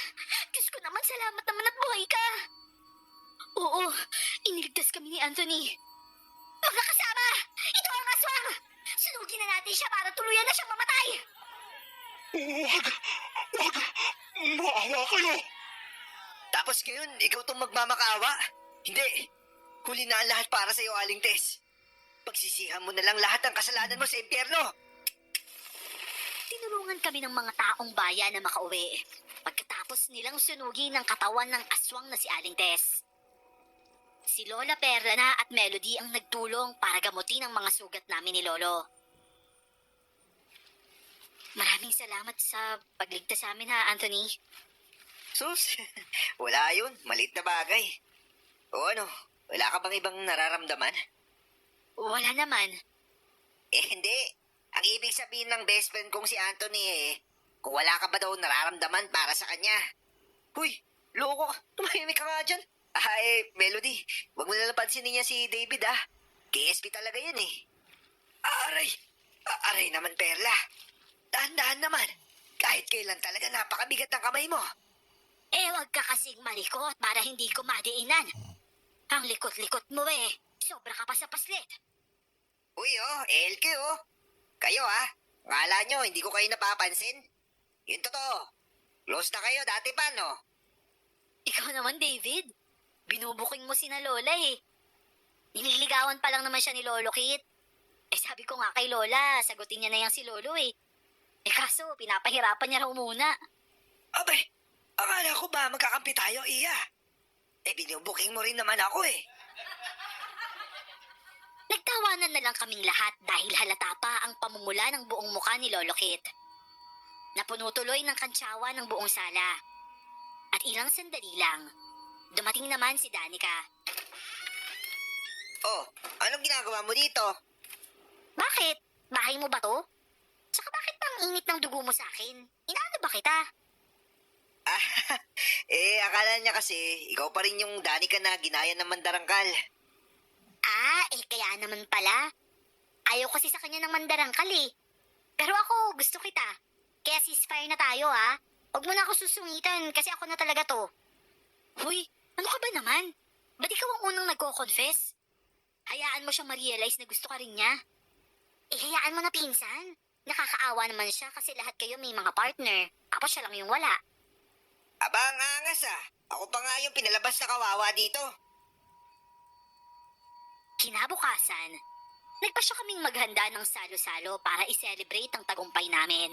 Diyos ko naman, salamat naman at buhay ka! Oo, iniligtas kami ni Anthony. Mga kasama! Ito ang aswang! Sunugin na natin siya para tuluyan na siyang mamatay! Wag! Wag! Maawa kayo! Tapos ngayon, ikaw tong magmamakaawa? Hindi. Huli na ang lahat para sa'yo, Aling Tess. Pagsisihan mo na lang lahat ng kasalanan mo sa impyerno. Tinulungan kami ng mga taong bayan na makauwi. Pagkatapos nilang sunugin ang katawan ng aswang na si Aling Tess. Si Lola Perla na at Melody ang nagtulong para gamutin ang mga sugat namin ni Lolo. Maraming salamat sa pagligtas sa amin ha, Anthony. Sus, wala yun. Maliit na bagay. O ano, wala ka bang ibang nararamdaman? Wala naman. Hindi. Ang ibig sabihin ng best friend kong si Anthony kung wala ka ba daw nararamdaman para sa kanya. Huy, loko ka. Tumahimik ka nga dyan. Melody, wag mo na pansinin niya si David KSP talaga yan Aray, aray naman Perla. Dahan-dahan naman. Kahit kailan talaga napakabigat ng kamay mo. Wag ka kasing malikot para hindi ko madiinan. Ang likot-likot mo Sobra ka pa sa paslit. Uy LQ Kayo Akala nyo hindi ko kayo napapansin? Yun totoo. Close na kayo dati pa no? Ikaw naman, David. Binubuking mo sina Lola Nililigawan pa lang naman siya ni Lolo Kit. Sabi ko nga kay Lola, sagutin niya na yang si Lolo kaso, pinapahirapan niya raw muna. Abay, akala ko ba magkakampi tayo, Iya? Binubuking mo rin naman ako Nagtawanan na lang kaming lahat dahil halata pa ang pamumula ng buong muka ni Lolo Kit. Napuno tuloy ng kantsawa ng buong sala. At ilang sandali lang, dumating naman si Danica. Oh, anong ginagawa mo dito? Bakit? Bahay mo ba to? Tsaka bakit pang init ng dugo mo sa akin? Inaano ba kita? Akala niya kasi, ikaw pa rin yung Danica na ginaya ng mandarangkal. Kaya naman pala. Ayaw kasi sa kanya ng mandarangkal Pero ako, gusto kita. Kaya ceasefire na tayo Huwag mo na ako susungitan kasi ako na talaga to. Hoy, ano ka ba naman? Ba't ikaw ang unang nagko-confess? Hayaan mo siyang ma-realize na gusto ka rin niya. Hayaan mo na pinsan. Nakakaawa naman siya kasi lahat kayo may mga partner. Tapos siya lang yung wala. Aba, ang angas Ako pa nga yung pinalabas na kawawa dito. Kinabukasan, nagpa siya kaming maghanda ng salo-salo para i-celebrate ang tagumpay namin.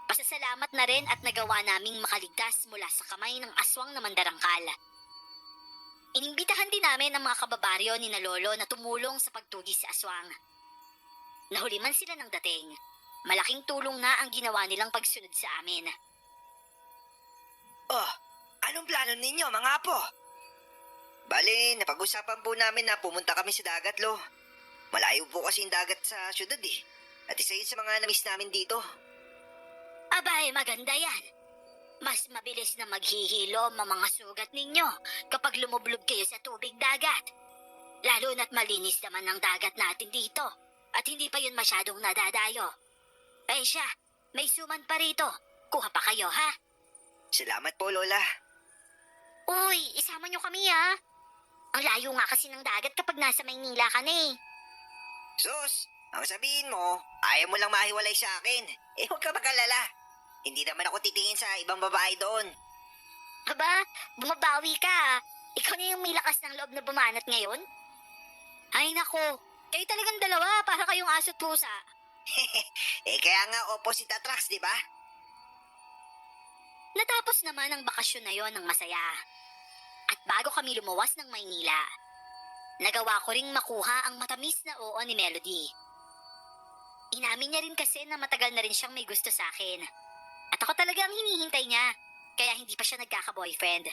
Pasasalamat na rin at nagawa naming makaligtas mula sa kamay ng aswang na mandarangkal. Inimbitahan din namin ang mga kababaryo ni na Lolo na tumulong sa pagtugis sa aswang. Nahuli man sila ng dating. Malaking tulong na ang ginawa nilang pagsunod sa amin. Oh, anong plano ninyo, mga apo? Bale, napag-usapan po namin na pumunta kami sa dagat, lo. Malayo po kasi yung dagat sa syudad eh. At isa yun sa mga namiss namin dito. Abay, maganda yan. Mas mabilis na maghihilom ang mga sugat ninyo kapag lumublob kayo sa tubig dagat. Lalo na't malinis naman ang dagat natin dito at hindi pa yun masyadong nadadayo. Eh siya, may suman pa rito. Kuha pa kayo, ha? Salamat po, Lola. Uy, isama nyo kami, ha? Ang layo nga kasi ng dagat kapag nasa Maynila ka na eh. Sus, ang sabihin mo, ayaw mo lang mahiwalay sa akin. Eh, huwag ka magalala. Hindi naman ako titingin sa ibang babae doon. Aba, bumabawi ka, ha? Ikaw na yung may lakas ng loob na bumanat ngayon? Ay nako, kayo talagang dalawa para kayong aso't pusa. Eh, kaya nga opposite attracts, di ba? Natapos naman ang bakasyon na yon ng masaya. At bago kami lumuwas ng Maynila, nagawa ko ring makuha ang matamis na oo ni Melody. Inamin niya rin kasi na matagal na rin siyang may gusto sa akin. At ako talaga ang hinihintay niya, kaya hindi pa siya nagkaka-boyfriend.